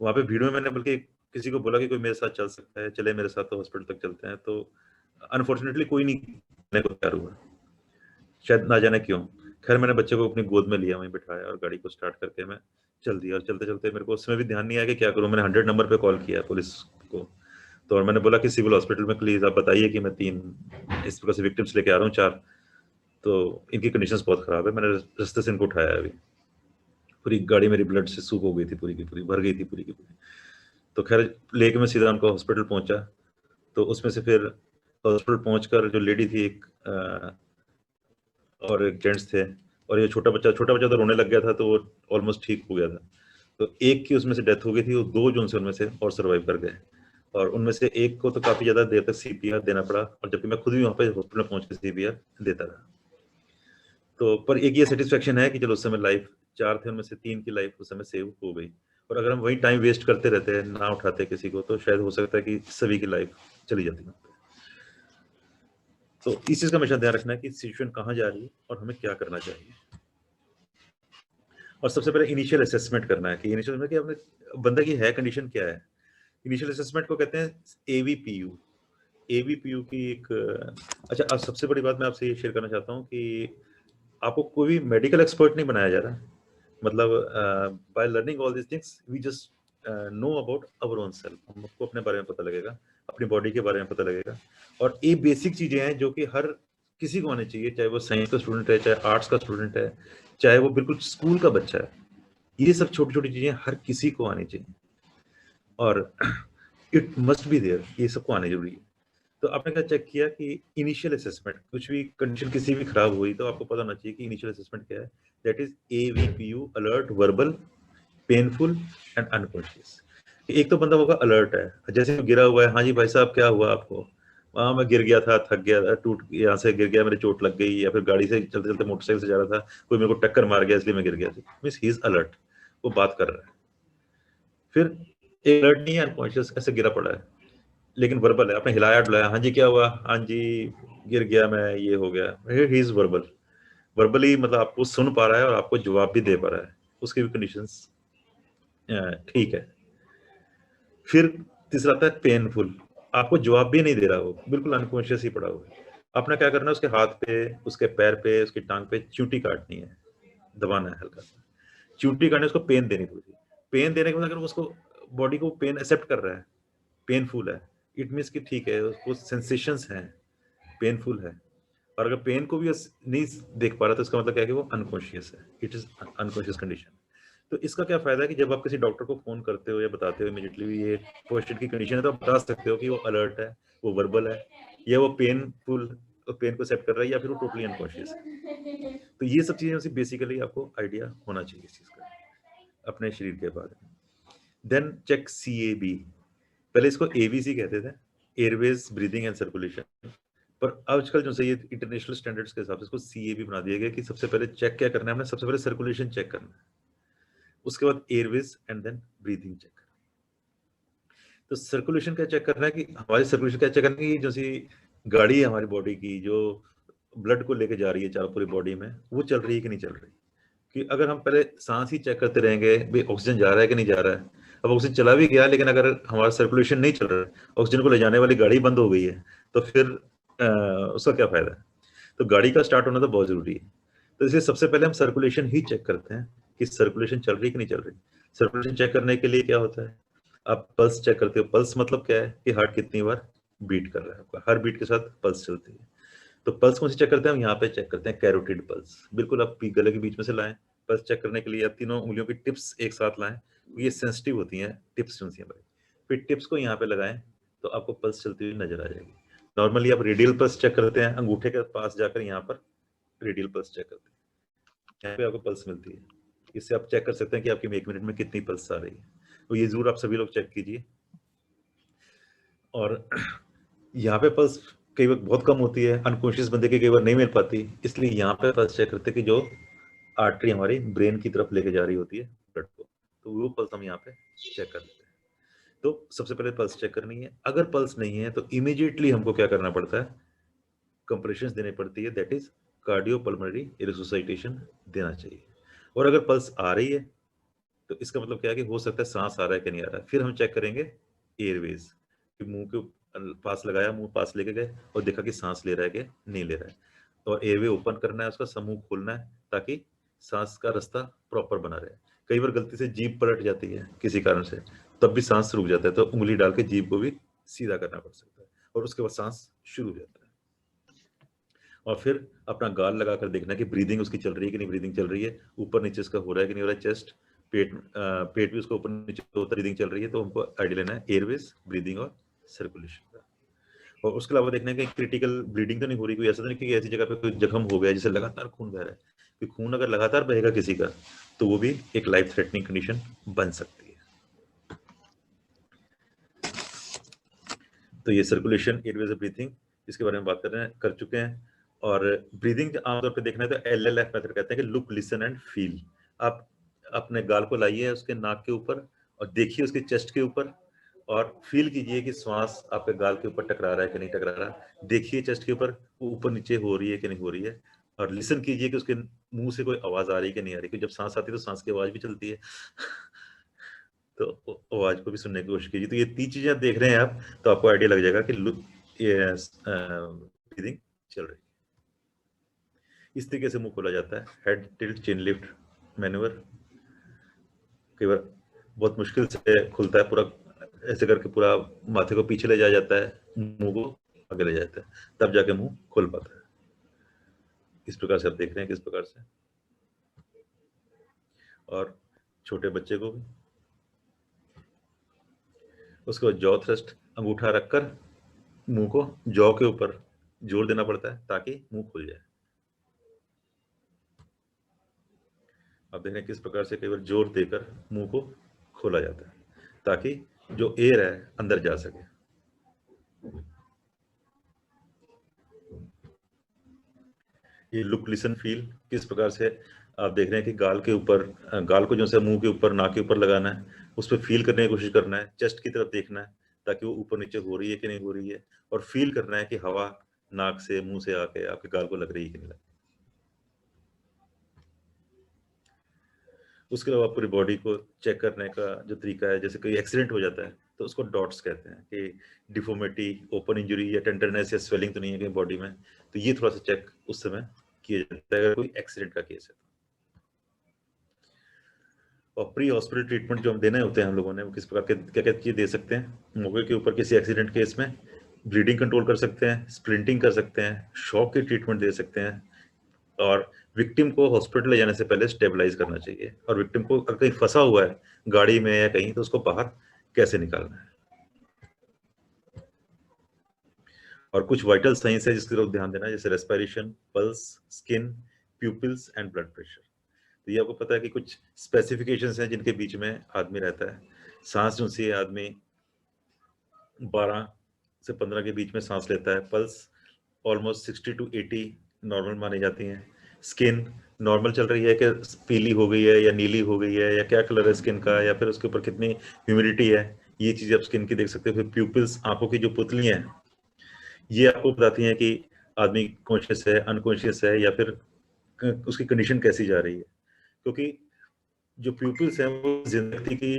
वहां पे भीड़ में मैंने बल्कि किसी को बोला कि कोई मेरे साथ चल सकता है, चले मेरे साथ तो हॉस्पिटल तक चलते हैं। तो अनफॉर्चुनेटली कोई नहीं करने को तैयार हुआ, शायद ना जाने क्यों। खैर मैंने बच्चे को अपनी गोद में लिया, वहीं बिठाया और गाड़ी को स्टार्ट करके मैं चल दिया। और चलते चलते मेरे को उसमें भी ध्यान नहीं आया कि क्या करूं। मैंने 100 नंबर पे कॉल किया पुलिस को। तो और मैंने बोला कि सिविल हॉस्पिटल में प्लीज आप बताइए कि मैं 3 इस प्रकार से विक्टिम्स लेके आ रहा हूँ, 4, तो इनकी कंडीशंस बहुत खराब है। मैंने रास्ते से इनको उठाया, अभी पूरी गाड़ी मेरी ब्लड से सूख हो गई थी, पूरी की पूरी भर गई थी पूरी की पूरी। तो खैर लेके मैं सीधा उनको हॉस्पिटल पहुंचा। तो उसमें से फिर हॉस्पिटल पहुंचकर जो लेडी थी एक और एक जेंट्स थे, और ये छोटा बच्चा तो रोने लग गया था, तो वो ऑलमोस्ट ठीक हो गया था। तो एक की उसमें से डेथ हो गई थी, वो 2 जो उनसे उनमें से और सर्वाइव कर गए। और उनमें से एक को तो काफी ज्यादा देर तक सीपीआर देना पड़ा, और जबकि मैं खुद भी वहां पे हॉस्पिटल में पहुंच के सीपीआर देता रहा। तो पर एक ये सेटिस्फेक्शन है कि चलो उस समय लाइफ 4 थे, उनमें से 3 की लाइफ उस समय सेव हो गई। और अगर हम वही टाइम वेस्ट करते रहते हैं, ना उठाते किसी को, तो शायद हो सकता है कि सभी की लाइफ चली जाती है। तो इस चीज का हमेशा ध्यान रखना है कि सिचुएशन कहाँ जा रही है और हमें क्या करना चाहिए। और सबसे पहले इनिशियल असेसमेंट करना है कि इनिशियल में कि अपने बंदा की है कंडीशन क्या है। इनिशियल असेसमेंट को कहते हैं एवीपीयू। एवीपीयू की एक अच्छा, अब सबसे बड़ी बात मैं आपसे ये शेयर करना चाहता हूँ कि आपको कोई भी मेडिकल एक्सपर्ट नहीं बनाया जा रहा। मतलब by learning all this things we just know about our own self, हमको अपने बारे में पता लगेगा, अपनी बॉडी के बारे में पता लगेगा। और ये बेसिक चीजें हैं जो कि हर किसी को आनी चाहिए, चाहे वो साइंस का स्टूडेंट है, चाहे आर्ट्स का स्टूडेंट है, चाहे वो बिल्कुल स्कूल का बच्चा है। ये सब छोटी छोटी चीजें हर किसी को आनी चाहिए, और इट मस्ट बी देयर, ये सबको आने जरूरी है। तो आपने क्या चेक किया कि इनिशियल असेसमेंट, कुछ भी कंडीशन किसी भी खराब हुई तो आपको पता होना चाहिए कि इनिशियल असेसमेंट क्या है। That is AVPU, alert, verbal, painful and unconscious. एक तो बंदा होगा अलर्ट है, जैसे गिरा हुआ है, हाँ जी भाई साहब क्या हुआ आपको, वहां मैं गिर गया था, थक गया था, टूट यहाँ से गिर गया, मेरे चोट लग गई, या फिर गाड़ी से चलते चलते मोटरसाइकिल से जा रहा था, कोई मेरे को टक्कर मार गया इसलिए मैं गिर गया। मीन्स ही इज अलर्ट, वो बात कर रहा है। फिर एक अलर्ट नहीं है, अनकॉन्शियस, ऐसे गिरा पड़ा है, लेकिन वर्बल है, आपने हिलाया डुलाया, हाँ जी क्या हुआ, हाँ जी गिर गया मैं, ये हो गया, ही इज वर्बल। वर्बली मतलब आपको सुन पा रहा है और आपको जवाब भी दे पा रहा है, उसकी भी कंडीशंस ठीक है। फिर तीसरा आता है पेनफुल, आपको जवाब भी नहीं दे रहा, वो बिल्कुल अनकॉन्शियस ही पड़ा हुआ है। अपना क्या करना है, उसके हाथ पे, उसके पैर पे, उसकी टांग पे चींटी काटनी है, दबाना है हल्का सा, चींटी काटने, उसको पेन देनी पूरी। पेन देने के बाद अगर उसको बॉडी को पेन एक्सेप्ट कर रहा है, पेनफुल है, इट मीन्स कि ठीक है, उसको सेंसेशंस हैं, पेनफुल है। और अगर पेन को भी नहीं देख पा रहा तो इसका मतलब क्या है कि वो अनकॉन्शियस है, इट इज अनकॉन्शियस कंडीशन। तो इसका क्या फायदा है कि जब आप किसी डॉक्टर को फोन करते हो या बताते हो इमीडिएटली ये फर्स्ट एड की कंडीशन है, तो आप बता सकते हो कि वो अलर्ट है, वो वर्बल है, या वो पेनफुल, पेन को एक्सेप्ट कर रहा है, या फिर वो टोटली अनकॉन्शियस है। तो ये सब चीजें बेसिकली आपको आइडिया होना चाहिए इस चीज का अपने शरीर के बारे में। देन चेक CAB, पहले इसको ABC कहते थे, एयरवेज ब्रीदिंग एंड सर्कुलेशन, पर आजकल जो सही इंटरनेशनल स्टैंडर्ड्स के हिसाब से इसको CAB बना दिया गया कि सबसे पहले चेक क्या करना है हमने, सबसे पहले सर्कुलेशन चेक करना है, उसके बाद airways and then breathing check. तो सर्कुलेशन क्या चेक करना है कि हमारी सर्कुलेशन क्या चेक करना है कि जैसे गाड़ी है हमारी बॉडी की जो ब्लड को लेके जा रही है चारों पूरी बॉडी में, वो चल रही है कि नहीं चल रही। कि अगर हम पहले सांस ही चेक करते रहेंगे भाई ऑक्सीजन जा रहा है कि नहीं जा रहा है, अब ऑक्सीजन चला भी गया लेकिन अगर हमारा सर्कुलेशन नहीं चल रहा है, ऑक्सीजन को ले जाने वाली गाड़ी बंद हो गई है, तो फिर उसका क्या फायदा है। तो गाड़ी का स्टार्ट होना तो बहुत जरूरी है। तो इसलिए सबसे पहले हम सर्कुलेशन ही चेक करते हैं कि सर्कुलेशन चल रही है कि नहीं चल रही। सर्कुलेशन चेक करने के लिए क्या होता है, आप पल्स चेक करते हो। पल्स मतलब क्या है कि हार्ट कितनी बार बीट कर रहा है आपका, हर बीट के साथ पल्स चलती है। तो पल्स कौन सी चेक करते हैं हम, यहाँ पे चेक करते हैं कैरोटिड पल्स। बिल्कुल आप गले के बीच में से लाएं, पल्स चेक करने के लिए आप तीनों उंगलियों की टिप्स एक साथ लाएं, ये सेंसिटिव होती हैं टिप्स जो हैं भाई। फिर टिप्स को यहाँ पे लगाएं तो आपको पल्स चलती हुई नजर आ जाएगी। नॉर्मली आप रेडियल पल्स चेक करते हैं, अंगूठे के पास जाकर यहाँ पर रेडियल पल्स चेक करते हैं, यहाँ पे आपको पल्स मिलती है। इससे आप चेक कर सकते हैं कि आपकी 1 मिनट में कितनी पल्स आ रही है। तो ये जरूर आप सभी लोग चेक कीजिए। और यहाँ पे पल्स कई बार बहुत कम होती है, अनकॉन्शियस बंदे की कई बार नहीं मिल पाती, इसलिए यहाँ पे पल्स चेक करते हैं कि जो आर्टरी हमारी ब्रेन की तरफ लेके जा रही होती है ब्लड को, तो वो पल्स हम यहाँ पे चेक कर लेते हैं। तो सबसे पहले पल्स चेक करनी है। अगर पल्स नहीं है तो इमीडिएटली हमको क्या करना पड़ता है, कंप्रेशंस देनी पड़ती है, दैट इज कार्डियोपल्मोनरी रिसुसाइटेशन देना चाहिए। और अगर पल्स आ रही है तो इसका मतलब क्या है कि हो सकता है सांस आ रहा है कि नहीं आ रहा है। फिर हम चेक करेंगे एयरवेज, कि मुंह के पास लगाया, मुंह पास लेके गए और देखा कि सांस ले रहा है कि नहीं ले रहा है। और एयरवे ओपन करना है, उसका समूह खोलना है ताकि सांस का रास्ता प्रॉपर बना रहे। कई बार गलती से जीभ पलट जाती है किसी कारण से, तब भी सांस रुक जाता है, तो उंगली डाल के जीभ को भी सीधा करना पड़ सकता है और उसके बाद सांस शुरू हो जाता है। और फिर अपना गाल लगाकर देखना कि ब्रीदिंग उसकी चल रही है कि नहीं, ब्रीदिंग चल रही है, ऊपर नीचे इसका हो रहा है कि नहीं हो रहा है, चेस्ट पेट भी उसको ऊपर नीचे होता, ब्रीदिंग चल रही है। तो हमको आइडिया लेना है एयरवेज, ब्रीदिंग और सर्कुलेशन का। और उसके अलावा देखना है कि क्रिटिकल ब्लीडिंग तो नहीं हो रही, कोई ऐसा तो नहीं कि ऐसी जगह पे कोई जख्म हो गया जिससे लगातार खून बह रहा है। कि खून अगर लगातार बहेगा किसी का तो वो भी एक लाइफ थ्रेटनिंग कंडीशन बन सकती है। तो ये सर्कुलेशन, एयरवेज और ब्रीथिंग, इसके बारे में बात कर चुके हैं। और ब्रीदिंग आमतौर पे देखना है तो LLF मेथड कहते हैं कि लुक, लिसन एंड फील। आप अपने गाल को लाइए उसके नाक के ऊपर और देखिए उसके चेस्ट के ऊपर और फील कीजिए कि श्वास आपके गाल के ऊपर टकरा रहा है कि नहीं टकरा रहा। देखिए चेस्ट के ऊपर वो ऊपर नीचे हो रही है कि नहीं हो रही है। और लिसन कीजिए कि उसके मुंह से कोई आवाज आ रही है कि नहीं आ रही, क्योंकि जब सांस आती है तो सांस की आवाज भी चलती है। तो आवाज को भी सुनने की कोशिश कीजिए। तो ये 3 चीजें आप देख रहे हैं आप, तो आपको आइडिया लग जाएगा कि ब्रीदिंग चल रही है। इस तरीके से मुंह खोला जाता है, हेड टिल्ट चिन लिफ्ट मैन्यूवर। कई बार बहुत मुश्किल से खुलता है, पूरा ऐसे करके पूरा माथे को पीछे ले जाया जाता है, मुंह को आगे ले जाता है, तब जाके मुंह खुल पाता है। इस प्रकार से आप देख रहे हैं किस प्रकार से। और छोटे बच्चे को भी उसके बाद जॉ थ्रस्ट, अंगूठा रखकर मुंह को जॉ के ऊपर जोर देना पड़ता है ताकि मुंह खुल जाए। आप देख रहे हैं किस प्रकार से कई बार जोर देकर मुंह को खोला जाता है ताकि जो एयर है अंदर जा सके। ये लुक, लिसन, फील किस प्रकार से आप देख रहे हैं कि गाल के ऊपर, गाल को जो है मुंह के ऊपर, नाक के ऊपर लगाना है, उस पर फील करने की कोशिश करना है, चेस्ट की तरफ देखना है ताकि वो ऊपर नीचे हो रही है कि नहीं हो रही है, और फील करना है कि हवा नाक से मुंह से आके आपके गाल को लग रही है कि नहीं लग रही। उसके अलावा पूरी बॉडी को चेक करने का जो तरीका है, जैसे कोई एक्सीडेंट हो जाता है तो उसको डॉट्स कहते हैं कि डिफॉर्मिटी, ओपन इंजरी या टेंडरनेस या स्वेलिंग तो नहीं है कहीं बॉडी में, तो ये थोड़ा सा चेक उस समय किया जाता है अगर कोई एक्सीडेंट का केस है। और प्री हॉस्पिटल ट्रीटमेंट जो हम देने होते हैं हम लोगों ने, वो किस प्रकार के क्या क्या चीज़ दे सकते हैं मौके के ऊपर किसी एक्सीडेंट केस में, ब्लीडिंग कंट्रोल कर सकते हैं, स्प्लिंटिंग कर सकते हैं, शॉक की ट्रीटमेंट दे सकते हैं, और विक्टिम को हॉस्पिटल ले जाने से पहले स्टेबलाइज करना चाहिए, और विक्टिम को अगर कहीं फंसा हुआ है गाड़ी में या कहीं तो उसको बाहर कैसे निकालना है। और कुछ वाइटल साइंस है जिसकी तरफ ध्यान देना है, जैसे respiration, pulse, skin, pupils and blood pressure. तो ये आपको पता है कि कुछ स्पेसिफिकेशंस हैं जिनके बीच में आदमी रहता है। सांस जो सी आदमी 12 से 15 के बीच में सांस लेता है। पल्स ऑलमोस्ट 60 to 80 नॉर्मल मानी जाती हैं। स्किन नॉर्मल चल रही है कि पीली हो गई है या नीली हो गई है, या क्या कलर है स्किन का, या फिर उसके ऊपर कितनी ह्यूमिडिटी है, ये चीज़ आप स्किन की देख सकते हो। फिर प्यूपिल्स, आंखों की जो पुतलियां हैं, ये आपको बताती हैं कि आदमी कॉन्शियस है, अनकॉन्शियस है, या फिर उसकी कंडीशन कैसी जा रही है। क्योंकि जो प्यूपिल्स हैं वो जिंदगी की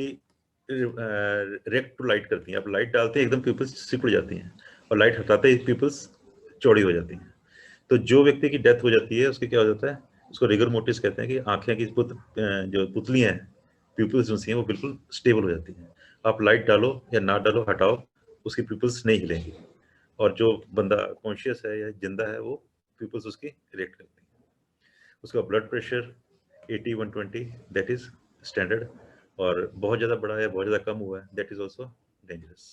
रिएक्ट टू लाइट करती हैं। आप लाइट डालते हैं एकदम प्यूपिल्स सिकुड़ जाती हैं, और लाइट हटाते ही प्यूपिल्स चौड़ी हो जाती हैं। तो जो व्यक्ति की डेथ हो जाती है उसके क्या हो जाता है, उसको रिगर मोर्टिस कहते हैं कि आंखें की जो पुतलियां हैं, प्यूपिल्स जो हैं वो बिल्कुल स्टेबल हो जाती हैं। आप लाइट डालो या ना डालो, हटाओ, उसकी प्यूपिल्स नहीं हिलेंगी, और जो बंदा कॉन्शियस है या जिंदा है वो प्यूपिल्स उसकी रिएक्ट करती हैं। उसका blood pressure 80/120 that is standard, और बहुत ज़्यादा बढ़ा है, बहुत ज़्यादा कम हुआ है, दैट इज ऑल्सो डेंजरस।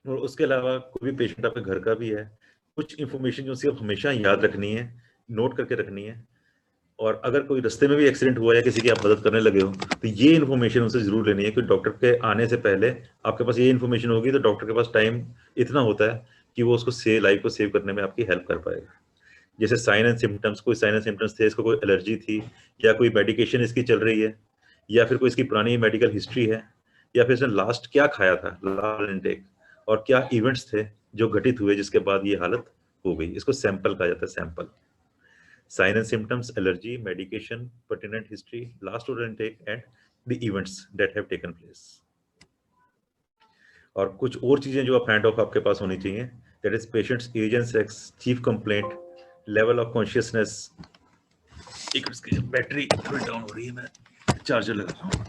और उसके अलावा कोई भी पेशेंट आपके घर का भी है, कुछ इंफॉर्मेशन जो सिर्फ हमेशा याद रखनी है, नोट करके रखनी है। और अगर कोई रास्ते में भी एक्सीडेंट हुआ या किसी की आप मदद करने लगे हो, तो ये इन्फॉर्मेशन उनसे जरूर लेनी है कि डॉक्टर के आने से पहले आपके पास ये इन्फॉर्मेशन होगी तो डॉक्टर के पास टाइम इतना होता है कि वो उसको लाइफ को सेव करने में आपकी हेल्प कर पाएगा। जैसे साइन एंड सिम्टम्स, कोई साइन एंड सिम्टम्स थे, इसको कोई एलर्जी थी, या कोई मेडिकेशन इसकी चल रही है, या फिर कोई इसकी पुरानी मेडिकल हिस्ट्री है, या फिर इसने लास्ट क्या खाया था, लास्ट इनटेक, और क्या इवेंट्स थे जो घटित हुए जिसके बाद ये हालत हो गई। इसको सैंपल कहा जाता है, sample. Sign and symptoms, allergy, medication, pertinent history, last order intake and the events that have taken place. और कुछ और चीजें जो आप हैंड ऑफ आपके पास होनी चाहिए, that is patient's age and sex, chief complaint, level of consciousness. एक इसकी बैटरी थोड़ी डाउन हो रही है, मैं चार्जर लगा रहा हूँ।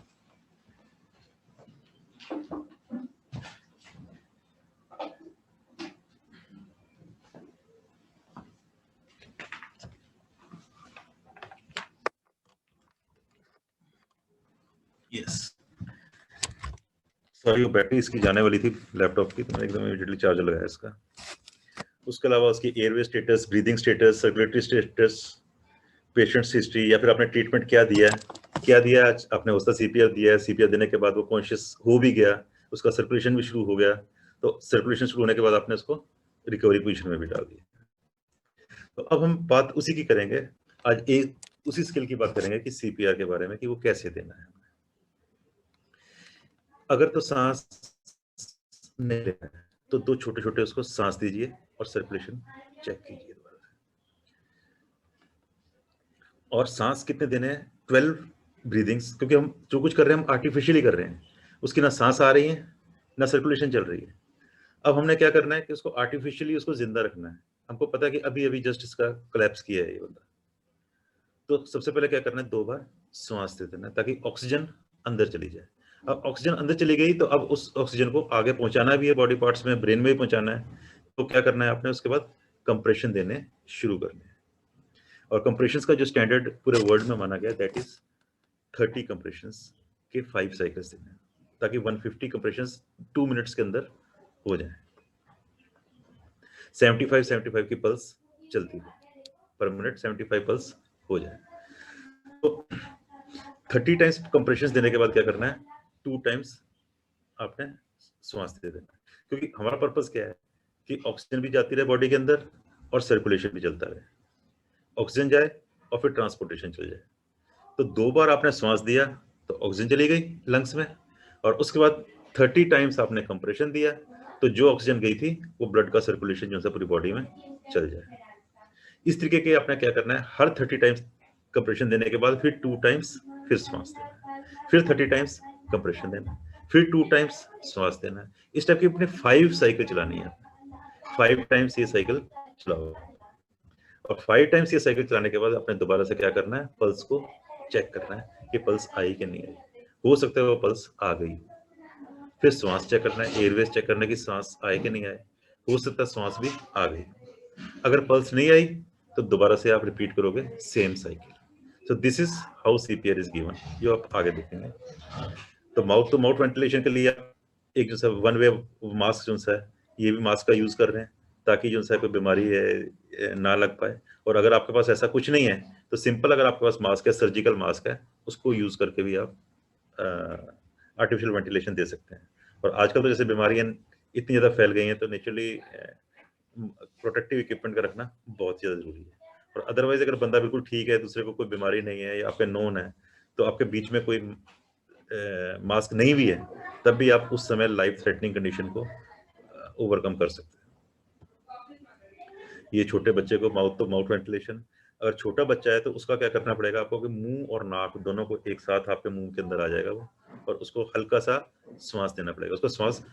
यस, सॉरी, वो बैटरी इसकी जाने वाली थी लैपटॉप की, तो मैंने एकदम इमीडिएटली चार्जर लगाया इसका। उसके अलावा उसकी airway status, breathing status, circulatory status, patients history, या फिर आपने ट्रीटमेंट क्या दिया है, आपने उसका सीपीआर दिया है, सीपीआर देने के बाद वो कॉन्शियस हो भी गया, उसका सर्कुलेशन भी शुरू हो गया, तो सर्कुलेशन शुरू होने के बाद आपने उसको रिकवरी पोजीशन में भी डाल दिया। तो अब हम बात उसी की करेंगे आज, एक उसी स्किल की बात करेंगे कि सीपीआर के बारे में, कि वो कैसे देना है। अगर तो सांस नहीं लेना है तो 2 छोटे-छोटे उसको सांस दीजिए और सर्कुलेशन चेक कीजिए दोबारा से। और सांस कितने देने हैं? 12 ब्रीदिंग्स, क्योंकि हम जो कुछ कर रहे हैं हम आर्टिफिशियली कर रहे हैं, उसकी ना सांस आ रही है ना सर्कुलेशन चल रही है। अब हमने क्या करना है कि उसको आर्टिफिशियली उसको जिंदा रखना है। हमको पता है कि अभी अभी जस्ट इसका कोलैप्स किया है ये बंदा, तो सबसे पहले क्या करना है, 2 बार सांस दे देना है ताकि ऑक्सीजन अंदर चली जाए। अब ऑक्सीजन अंदर चली गई तो अब उस ऑक्सीजन को आगे पहुंचाना भी है, बॉडी पार्ट्स में, ब्रेन में भी पहुंचाना है। तो क्या करना है आपने, उसके बाद कंप्रेशन देने शुरू करने हैं। और कंप्रेशंस का जो स्टैंडर्ड पूरे वर्ल्ड में माना गया, दैट इज 30 कंप्रेशंस के 5 साइकिल्स देने हैं, ताकि 150 कंप्रेशंस 2 मिनट्स के अंदर हो जाए। 75 की पल्स चलती है पर मिनट, 75 पल्स हो जाए। तो 30 टाइम्स कंप्रेशंस देने के बाद क्या करना है, 2 टाइम्स आपने सांस दे देना है। क्योंकि हमारा पर्पस क्या है कि ऑक्सीजन भी जाती रहे बॉडी के अंदर और सर्कुलेशन भी चलता रहे, ऑक्सीजन जाए और फिर ट्रांसपोर्टेशन चल जाए। तो 2 बार आपने सांस दिया तो ऑक्सीजन चली गई लंग्स में, और उसके बाद 30 टाइम्स आपने कंप्रेशन दिया तो जो ऑक्सीजन गई थी वो ब्लड का सर्कुलेशन जो है पूरी बॉडी में चल जाए। इस तरीके के आपने क्या करना है, हर 30 टाइम्स कंप्रेशन देने के बाद फिर 2 टाइम्स फिर सांस देना है, फिर 30 टाइम्स कंप्रेशन देना, फिर 2 टाइम्स श्वास देना है। इस टाइप की अपने 5 साइकिल चलानी है। 5 टाइम्स ये साइकिल चलाओ और 5 टाइम्स ये साइकिल चलाने के बाद आपने दोबारा से क्या करना है, पल्स को चेक करना है कि पल्स आई कि नहीं आई। हो सकता है वो पल्स आ गई, फिर श्वास चेक करना है, एयरवेज चेक करना है कि सांस आए कि नहीं आए। हो सकता है श्वास भी आ गई। अगर पल्स नहीं आई तो दोबारा से आप रिपीट करोगे same cycle. So this is how CPR is given, जो आप आगे देखेंगे। तो माउथ वेंटिलेशन के लिए एक जो सा वन वे मास्क जो सा है, ये भी मास्क का यूज कर रहे हैं ताकि जो सा कोई बीमारी है ना लग पाए। और अगर आपके पास ऐसा कुछ नहीं है तो सिंपल, अगर आपके पास मास्क है, सर्जिकल मास्क है, उसको यूज करके भी आप आर्टिफिशियल वेंटिलेशन दे सकते हैं। और आजकल तो जैसे बीमारियां इतनी ज़्यादा फैल गई हैं तो नेचुरली प्रोटेक्टिव इक्विपमेंट का रखना बहुत ज़्यादा जरूरी है। और अदरवाइज अगर बंदा बिल्कुल ठीक है, दूसरे को कोई बीमारी नहीं है या आपके नोन है, तो आपके बीच में कोई मास्क नहीं भी है, तब भी आप उस समय लाइफ थ्रेटनिंग कंडीशन को ओवरकम कर सकते हैं। ये छोटे बच्चे को माउथ टू माउथ वेंटिलेशन, अगर छोटा बच्चा है तो उसका क्या करना पड़ेगा आपको कि मुंह और नाक दोनों को एक साथ आपके मुंह के अंदर आ जाएगा वो, और उसको हल्का सा श्वास देना पड़ेगा, उसको श्वास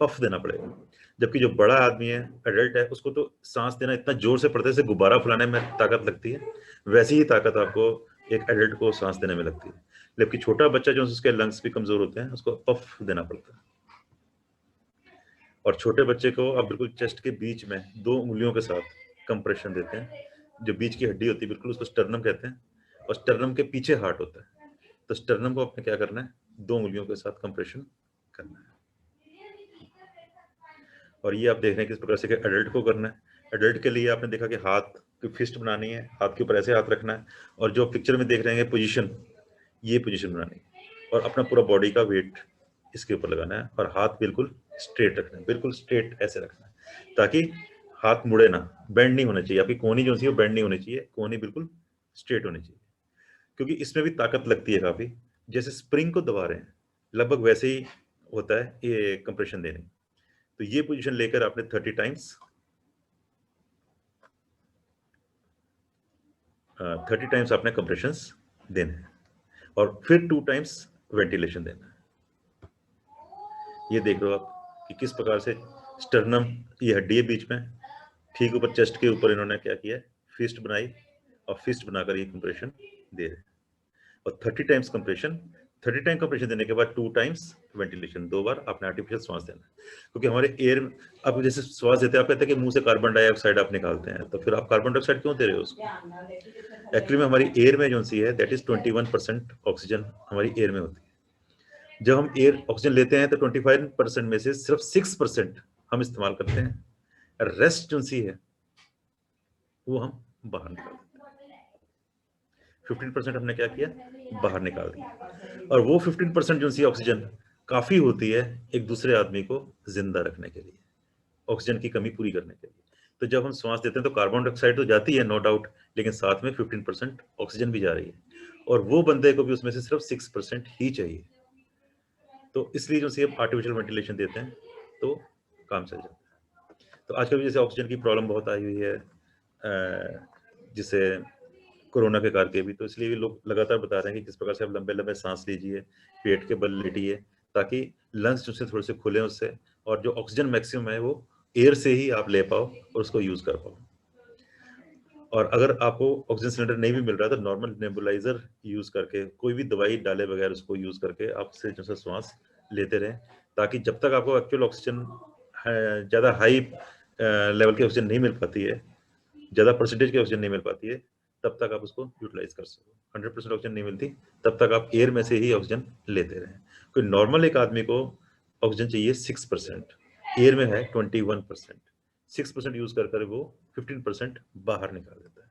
पफ देना पड़ेगा। जबकि जो बड़ा आदमी है, एडल्ट है, उसको तो सांस देना इतना जोर से पड़ता है जैसे गुब्बारा फुलाने में ताकत लगती है, वैसी ही ताकत आपको एक एडल्ट को सांस देने में लगती है। जबकि छोटा बच्चा जो उसके लंग्स भी कमजोर होते हैं, उसको पफ देना पड़ता है। और छोटे बच्चे को आप बिल्कुल चेस्ट के बीच में 2 उंगलियों के साथ कंप्रेशन देते हैं। जो बीच की हड्डी होती है बिल्कुल, उसको स्टर्नम कहते हैं, और स्टर्नम के पीछे हार्ट होता है। तो स्टर्नम को आपने क्या करना है, 2 उंगलियों के साथ कंप्रेशन करना है। और ये आप देख रहे हैं किस प्रकार से एडल्ट को करना है। एडल्ट के लिए आपने देखा कि हाथ की फिस्ट बनानी है, हाथ के ऊपर ऐसे हाथ रखना है, और जो पिक्चर में देख रहे हैं पोजीशन, ये पोजीशन बनानी है, और अपना पूरा बॉडी का वेट इसके ऊपर लगाना है, और हाथ बिल्कुल स्ट्रेट रखना है, बिल्कुल स्ट्रेट ऐसे रखना है, ताकि हाथ मुड़े ना, बेंड नहीं होना चाहिए। आपकी कोहनी जो सी है बेंड नहीं होनी चाहिए, कोहनी बिल्कुल स्ट्रेट होनी चाहिए, क्योंकि इसमें भी ताकत लगती है काफी। जैसे स्प्रिंग को दबा रहे हैं, लगभग वैसे ही होता है ये कंप्रेशन देने। तो ये पोजीशन लेकर आपने 30 टाइम्स 30 टाइम्स आपने कंप्रेशंस देने हैं, और फिर 2 टाइम्स वेंटिलेशन देना है। ये देख लो आप कि किस प्रकार से स्टर्नम, ये हड्डी है बीच में, ठीक ऊपर चेस्ट के ऊपर इन्होंने क्या किया है, फिस्ट बनाई, और फिस्ट बनाकर ये कंप्रेशन दे रहे हैं। और 30 टाइम्स कंप्रेशन, 30 टाइम कंप्रेशन देने के बाद 2 टाइम्स वेंटिलेशन, 2 बार आपने आर्टिफिशियल श्वास देना है। क्योंकि हमारे एयर, आप जैसे श्वास देते हैं, आप कहते हैं कि मुंह से कार्बन डाइऑक्साइड आप निकालते हैं, तो फिर आप कार्बन डाइऑक्साइड क्यों दे रहे हो उसको? एक्चुअली में हमारी एयर में जो सी है, दैट इज 21% ऑक्सीजन हमारी एयर में होती है। जब हम एयर ऑक्सीजन लेते हैं तो 25% में से सिर्फ 6% हम इस्तेमाल करते हैं, रेस्ट जो सी है वो हम बाहर निकाल देते हैं। 15% हमने क्या किया, बाहर निकाल दिया। और वो 15% जो सी ऑक्सीजन काफी होती है एक दूसरे आदमी को जिंदा रखने के लिए, ऑक्सीजन की कमी पूरी करने के लिए। तो जब हम श्वास देते हैं तो कार्बन डाइऑक्साइड तो जाती है नो डाउट, लेकिन साथ में 15% ऑक्सीजन भी जा रही है, और वो बंदे को भी उसमें से सिर्फ 6% ही चाहिए। तो इसलिए जो सी आर्टिफिशियल वेंटिलेशन देते हैं तो काम चल जाता है। तो आजकल भी जैसे ऑक्सीजन की प्रॉब्लम बहुत आई हुई है, जिसे कोरोना के करके भी, तो इसलिए भी लोग लगातार बता रहे हैं कि किस प्रकार से आप लंबे लंबे सांस लीजिए, पेट के बल लेटिए, ताकि लंग्स जो से थोड़े से खुले उससे, और जो ऑक्सीजन मैक्सिमम है वो एयर से ही आप ले पाओ और उसको यूज कर पाओ। और अगर आपको ऑक्सीजन सिलेंडर नहीं भी मिल रहा है तो नॉर्मल नेबुलाइजर यूज करके, कोई भी दवाई डाले बगैर उसको यूज करके आप से जो श्वास लेते रहें, ताकि जब तक आपको एक्चुअल ऑक्सीजन ज़्यादा हाई लेवल की ऑक्सीजन नहीं मिल पाती है, ज़्यादा परसेंटेज की ऑक्सीजन नहीं मिल पाती है, तब तक आप उसको यूटिलाइज कर सको। 100% ऑक्सीजन नहीं मिलती तब तक आप एयर में से ही ऑक्सीजन लेते रहें। कोई नॉर्मल एक आदमी को ऑक्सीजन चाहिए 6%, एयर में है 21%, 6% यूज कर कर वो 15% बाहर निकाल देता है।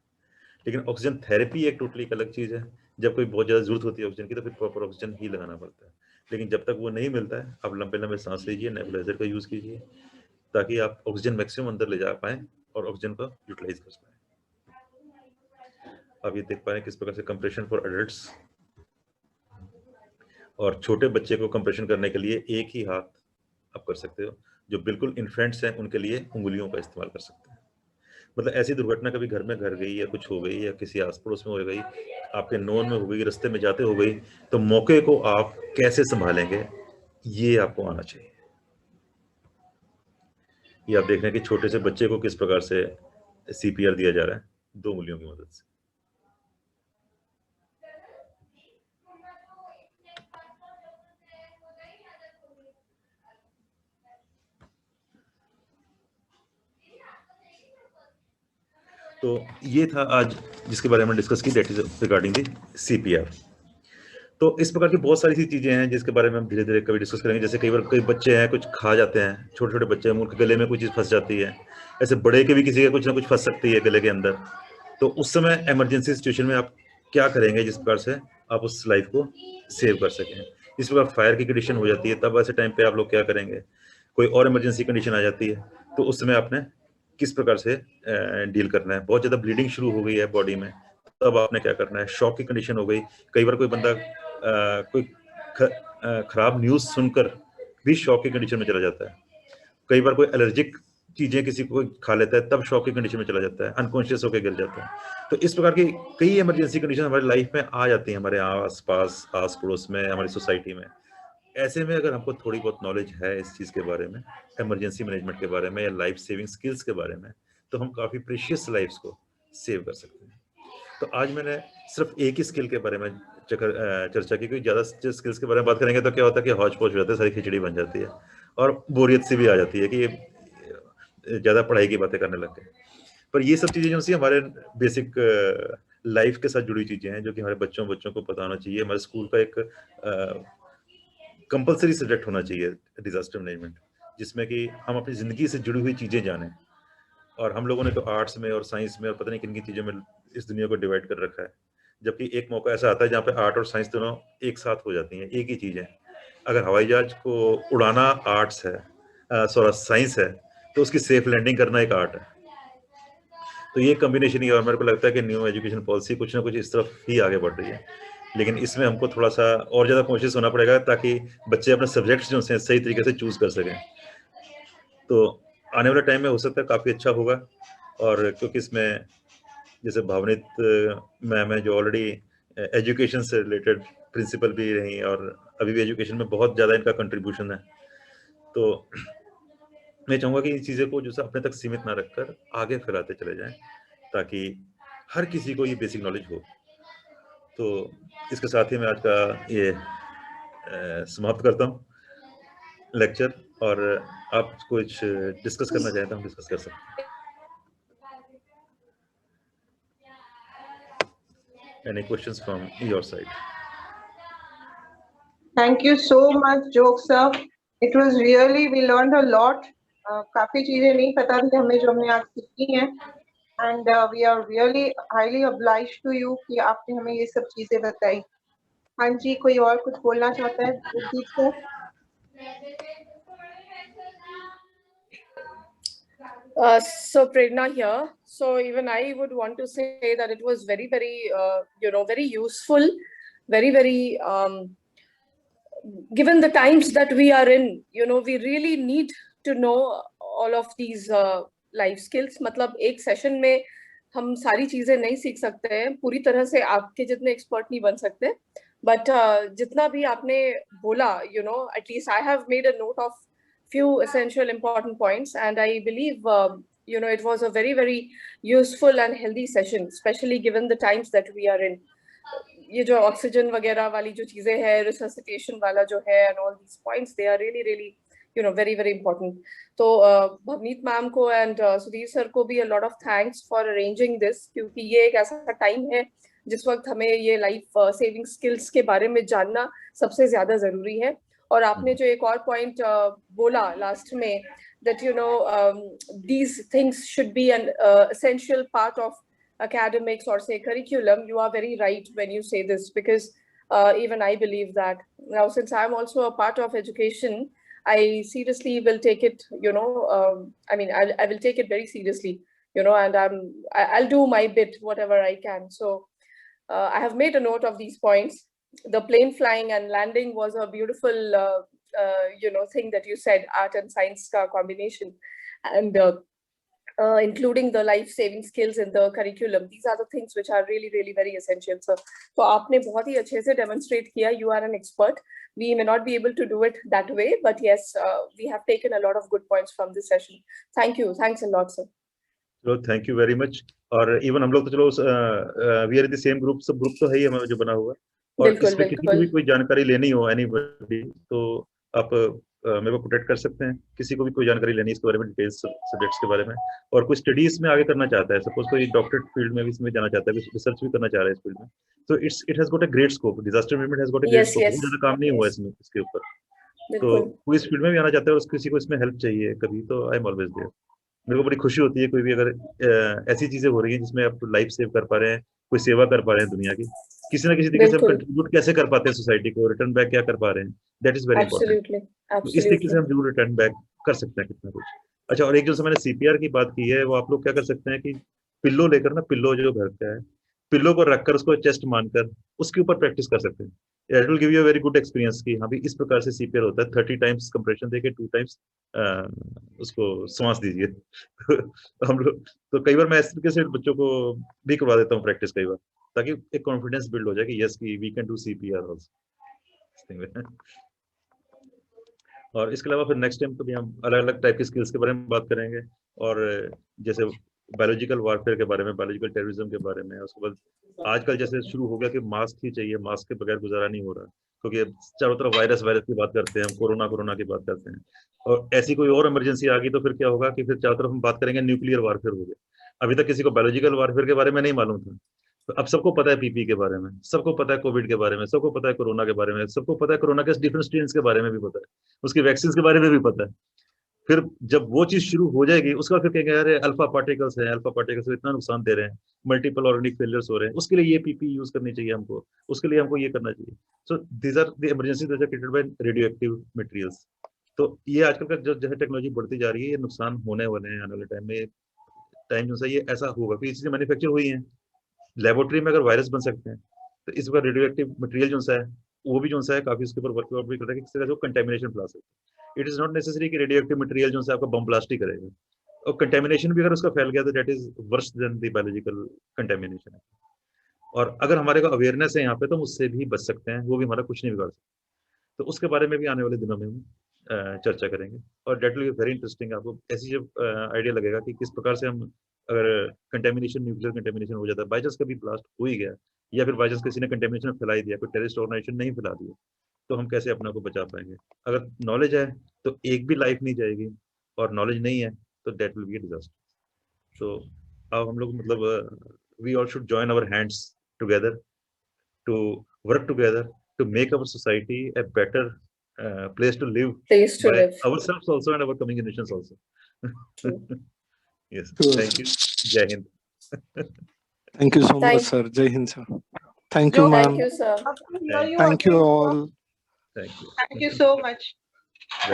लेकिन ऑक्सीजन थेरेपी एक टोटली एक अलग चीज है। जब कोई बहुत ज्यादा जरूरत होती है ऑक्सीजन की तो फिर प्रॉपर ऑक्सीजन ही लगाना पड़ता है। लेकिन जब तक वो नहीं मिलता है, आप लंबे लंबे सांस लीजिए, नेबुलाइजर का यूज कीजिए, ताकि आप ऑक्सीजन मैक्सिमम अंदर ले जा पाए और ऑक्सीजन का यूटिलाइज कर पाए। आप ये देख पा रहे हैं किस प्रकार से कंप्रेशन फॉर एडल्ट्स, और छोटे बच्चे को कंप्रेशन करने के लिए एक ही हाथ आप कर सकते हो। जो बिल्कुल इन्फेंट्स हैं उनके लिए उंगलियों का इस्तेमाल कर सकते हैं। मतलब ऐसी दुर्घटना कभी घर में घर गई या कुछ हो गई या किसी आस पड़ोस में हो गई, आपके नोन में हो गई, रास्ते में जाते हो गई, तो मौके को आप कैसे संभालेंगे, ये आपको आना चाहिए। ये आप देख रहे हैं कि छोटे से बच्चे को किस प्रकार से CPR दिया जा रहा है 2 उंगलियों की मदद से। तो ये था आज जिसके बारे में डिस्कस की, that is regarding the CPR। तो इस प्रकार की बहुत सारी सी चीजें हैं जिसके बारे में हम धीरे धीरे कभी डिस्कस करेंगे। जैसे कई बार कई बच्चे हैं कुछ खा जाते हैं, छोटे छोटे बच्चे हैं, उनके गले में कोई चीज फंस जाती है, ऐसे बड़े के भी किसी का कुछ ना कुछ फंस सकती है गले के अंदर। तो उस समय इमरजेंसी सिचुएशन में आप क्या करेंगे जिस प्रकार से आप उस लाइफ को सेव कर सकें। इस प्रकार फायर की कंडीशन हो जाती है, तब ऐसे टाइम पे आप लोग क्या करेंगे। कोई और इमरजेंसी कंडीशन आ जाती है तो उस समय आपने किस प्रकार से डील करना है। बहुत ज़्यादा ब्लीडिंग शुरू हो गई है बॉडी में, तब आपने क्या करना है। शॉक की कंडीशन हो गई, कई बार कोई बंदा कोई खराब न्यूज़ सुनकर भी शॉक की कंडीशन में चला जाता है। कई बार कोई एलर्जिक चीजें किसी को खा लेता है तब शॉक की कंडीशन में चला जाता है, अनकॉन्शियस होकर गिर जाता है। तो इस प्रकार की कई इमरजेंसी कंडीशन हमारी लाइफ में आ जाती हैं, हमारे आस पास आस पड़ोस में, हमारी सोसाइटी में। ऐसे में अगर हमको थोड़ी बहुत नॉलेज है इस चीज के बारे में, इमरजेंसी मैनेजमेंट के बारे में या लाइफ सेविंग स्किल्स के बारे में, तो हम काफी प्रीशियस लाइफ्स को सेव कर सकते हैं। तो आज मैंने सिर्फ एक ही स्किल के बारे में चर्चा की, क्योंकि ज्यादा स्किल्स के बारे में बात करेंगे तो क्या होता है कि हौच पौच हो जाता है, सारी खिचड़ी बन जाती है और बोरियत सी भी आ जाती है कि ज्यादा पढ़ाई की बातें करने लग गए। पर ये सब चीजें जो सी हमारे बेसिक लाइफ के साथ जुड़ी चीजें हैं जो कि हमारे बच्चों को पता होना चाहिए। हमारे स्कूल का एक कंपलसरी सब्जेक्ट होना चाहिए डिजास्टर मैनेजमेंट, जिसमें कि हम अपनी जिंदगी से जुड़ी हुई चीजें जानें। और हम लोगों ने तो आर्ट्स में और साइंस में और पता नहीं किन किन चीजों में इस दुनिया को डिवाइड कर रखा है, जबकि एक मौका ऐसा आता है जहाँ पे आर्ट और साइंस दोनों एक साथ हो जाती हैं, एक ही चीज है। अगर हवाई जहाज को उड़ाना आर्ट्स है, सॉरी साइंस है, तो उसकी सेफ लैंडिंग करना एक आर्ट है। तो ये कॉम्बिनेशन ही, और मेरे को लगता है कि न्यू एजुकेशन पॉलिसी कुछ ना कुछ इस तरफ ही आगे बढ़ रही है। लेकिन इसमें हमको थोड़ा सा और ज़्यादा कोशिश होना पड़ेगा ताकि बच्चे अपने सब्जेक्ट्स जो हैं सही तरीके से चूज कर सकें। तो आने वाले टाइम में हो सकता है काफ़ी अच्छा होगा। और क्योंकि इसमें जैसे भावनित मैम है जो ऑलरेडी एजुकेशन से रिलेटेड प्रिंसिपल भी रही और अभी भी एजुकेशन में बहुत ज़्यादा इनका कंट्रीब्यूशन है। तो मैं चाहूँगा कि इन चीज़ों को जो अपने तक सीमित ना रखकर आगे फैलाते चले जाएं, ताकि हर किसी को ये बेसिक नॉलेज हो। तो इसके साथ ही मैं आज का ये समाप्त करता हूँ लेक्चर, और आप कुछ डिस्कस करना चाहें तो हम डिस्कस कर सकते हैं। Any questions from your side? Thank you so much, Jok sir. It was really, we learned a lot. काफी चीजें नहीं पता थी हमें जो हमने आज सीखी हैं, and we are really highly obliged to you कि आपने हमें ये सब चीजें बताई। हाँ जी, कोई और कुछ बोलना चाहता है? Gurdeep sir. So Prerna here. So even I would want to say that it was very, very, very useful, very, very, given the times that we are in, we really need to know all of these life skills. मतलब एक session में हम सारी चीजें नहीं सीख सकते हैं, पूरी तरह से आपके जितने एक्सपर्ट नहीं बन सकते, बट जितना भी आपने बोला, at least I have made a note of few essential important points, and I believe it was a very, very useful and healthy session, especially given the times that we are in. ये जो oxygen वगैरह वाली जो चीजें हैं, resuscitation वाला जो है, and all these points, they are really really very, very important. तो भवनीत मैम को एंड सुधीर सर को भी a lot of thanks for arranging this, क्योंकि ये एक ऐसा टाइम है जिस वक्त हमें ये लाइफ सेविंग स्किल्स के बारे में जानना सबसे ज्यादा जरूरी है। और आपने जो एक और पॉइंट बोला लास्ट में, that these things should be an essential part of academics or say curriculum, you are very right when you say this, because even I believe that. Now, since I'm also a part of education, I seriously will take it, I will take it very seriously, and I'll do my bit, whatever I can. So I have made a note of these points. The plane flying and landing was a beautiful, thing that you said, art and science combination. And including the life-saving skills in the curriculum. These are the things which are really, really very essential, sir. So आपने बहुत ही अच्छे से demonstrate किया. You are an expert. We may not be able to do it that way, but yes, we have taken a lot of good points from this session. Thank you. Thanks a lot, sir. चलो thank you very much. और even हम लोग तो चलो we are in the same group, सब group तो है ही हमारा जो बना हुआ. और इसमें किसी को भी कोई जानकारी लेनी हो एनीबॉडी, तो आप मेरे को कॉन्टेक्ट कर सकते हैं. किसी को भी कोई जानकारी लेनी है इसके बारे में, डिटेल्स सब्जेक्ट्स के बारे में, और कोई स्टडीज में आगे करना चाहता है, सपोज कोई डॉक्टरेट फील्ड में भी इसमें जाना चाहता है, रिसर्च भी करना चाह रहा है इस फील्ड में, तो it has got a great scope. Disaster management has got a great scope. बहुत ज्यादा काम नहीं हुआ इसमें, इसके ऊपर. तो कोई इस फील्ड में भी आना चाहता है और किसी को इसमें हेल्प चाहिए कभी, तो आई एम ऑलवेज देयर. मेरे को बड़ी खुशी होती है कोई भी अगर ऐसी चीजें हो रही हैं जिसमें आप लाइफ सेव कर पा रहे हैं, कोई सेवा कर पा रहे हैं दुनिया की, किसी ना किसी तरीके से कंट्रीब्यूट कैसे कर पाते हैं सोसाइटी को, रिटर्न बैक क्या कर पा रहे हैं, दैट इज वेरी इंपॉर्टेंट. इस तरीके से हम जरूर रिटर्न बैक कर सकते हैं कितना कुछ. अच्छा, और एक जो मैंने सीपीआर की बात की है, वो आप लोग क्या कर सकते हैं कि पिल्लो लेकर ना, पिल्लो जो घर का है, पिल्लो को रखकर उसको चेस्ट मानकर उसके ऊपर प्रैक्टिस कर सकते हैं. It will give you a very good experience कि हाँ भी इस प्रकार से सीपीआर होता है. 30 टाइम्स कंप्रेशन देके 2 टाइम्स उसको सांस दीजिए. हम लोग तो कई बार मैं इस तरीके से बच्चों को भी करवा देता हूँ प्रैक्टिस कई बार, ताकि एक कॉन्फिडेंस बिल्ड हो जाए कि यस की we can do CPR also. और इसके अलावा फिर नेक्स्ट टाइम कभी हम अलग अलग टाइप की स्किल्स के बारे में बात करेंगे, और जैसे बायोलॉजिकल वारफेयर के बारे में, बायोलॉजिकल टेररिज्म के बारे में. उसके बाद आजकल जैसे शुरू हो गया कि मास्क ही चाहिए, मास्क के बगैर गुजारा नहीं हो रहा, क्योंकि चारों तरफ वायरस की बात करते हैं हम, कोरोना की बात करते हैं, और ऐसी कोई और इमरजेंसी आ गई तो फिर क्या होगा कि फिर चारों तरफ हम बात करेंगे न्यूक्लियर वारफेयर हो गया. अभी तक किसी को बायोलॉजिकल वारफेयर के बारे में नहीं मालूम था, तो अब सबको पता है पीपी के बारे में, सबको पता है कोविड के बारे में, सबको पता है कोरोना के बारे में, सबको पता है कोरोना के डिफरेंट स्ट्रेन्स के बारे में भी पता है, उसकी वैक्सीन के बारे में भी पता है. फिर जब वो चीज शुरू हो जाएगी, उसका फिर कहेंगे अरे अल्फा पार्टिकल्स है, अल्फा पार्टिकल्स इतना नुकसान दे रहे हैं, मल्टीपल ऑर्गेनिक फेलियर्स हो रहे हैं, उसके लिए ये पीपी यूज करनी चाहिए हमको, उसके लिए हमको ये करना चाहिए. So these are the emergency that are created by radioactive materials. तो ये आजकल का जो है टेक्नोलॉजी बढ़ती जा रही है, ये नुकसान होने वाले हैं आने वाले टाइम में. टाइम जो है ये ऐसा होगा कि चीजें मैन्युफैक्चर हुई हैं लेबोरेटरी में, अगर वायरस बन सकते हैं, तो इस बार रेडियो एक्टिव मटेरियल जो है वो भी जो है काफी उसके ऊपर वर्कआउट भी कर रहा है कि किस तरह से कंटेमिनेशन फैला सकते हैं. इट इज नॉट नेसेसरी कि रेडियो एक्टिव मटेरियल जो है आपका बम ब्लास्ट ही करेगा, और कंटेमिनेशन भी अगर उसका फैल गया तो that is worse than the biological contamination. और अगर हमारे को अवेयरनेस है यहाँ पे, तो हम उससे भी बच सकते हैं, वो भी हमारा कुछ नहीं बिगाड़ सकते. तो उसके बारे में भी आने वाले दिनों में हम चर्चा करेंगे, और that will be very interesting. आपको ऐसी जब आइडिया लगेगा कि किस प्रकार से हम, अगर कंटेमिनेशन, न्यूक्लियर कंटेमिनेशन हो जाता है, बाई चांस कभी ब्लास्ट हो ही गया, या फिर बाई चांस किसी ने कंटेमिनेशन फैला ही दिया, कोई टेररिस्ट ऑर्गेनाइजेशन नहीं फैला दिया, तो हम कैसे अपने को बचा पाएंगे. अगर नॉलेज है तो एक भी लाइफ नहीं जाएगी, और नॉलेज नहीं है तो that will be a disaster. तो अब हम लोग मतलब we all should join our hands together to work together to make our society a better place to live by ourselves also and our coming generations also. Yes, thank you. Jai Hind. Thank you so much, sir. Jai Hind, sir. Thank you, ma'am. Thank you, sir. Thank you all. Thank you so much.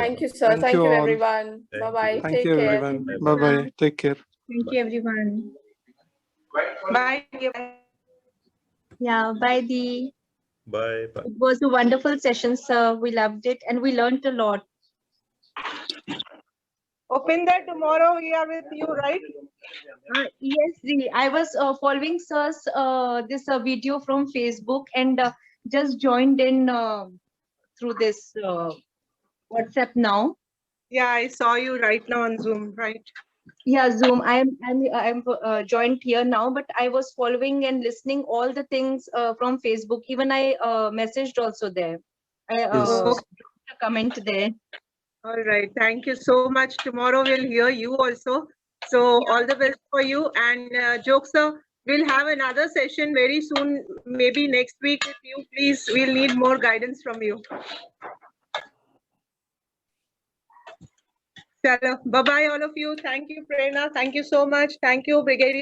Thank you, sir. Thank you, everyone. Bye-bye. Thank you, everyone. Bye-bye. Take care. Thank you, everyone. Bye. Yeah, bye, Dee. Bye. It was a wonderful session, sir. We loved it and we learned a lot. Upinder, tomorrow we are with you, right? Yes, Dee. I was following sir's this video from Facebook and just joined in through this WhatsApp now. Yeah, I saw you right now on Zoom, right? Yeah, Zoom. I'm joined here now, but I was following and listening all the things from Facebook. Even I messaged also there. I dropped a comment there. All right. Thank you so much. Tomorrow we'll hear you also. So all the best for you. And Jokes sir, we'll have another session very soon, maybe next week with you. Please, we'll need more guidance from you. Bye-bye all of you. Thank you, Prerna. Thank you so much. Thank you, Brigadier.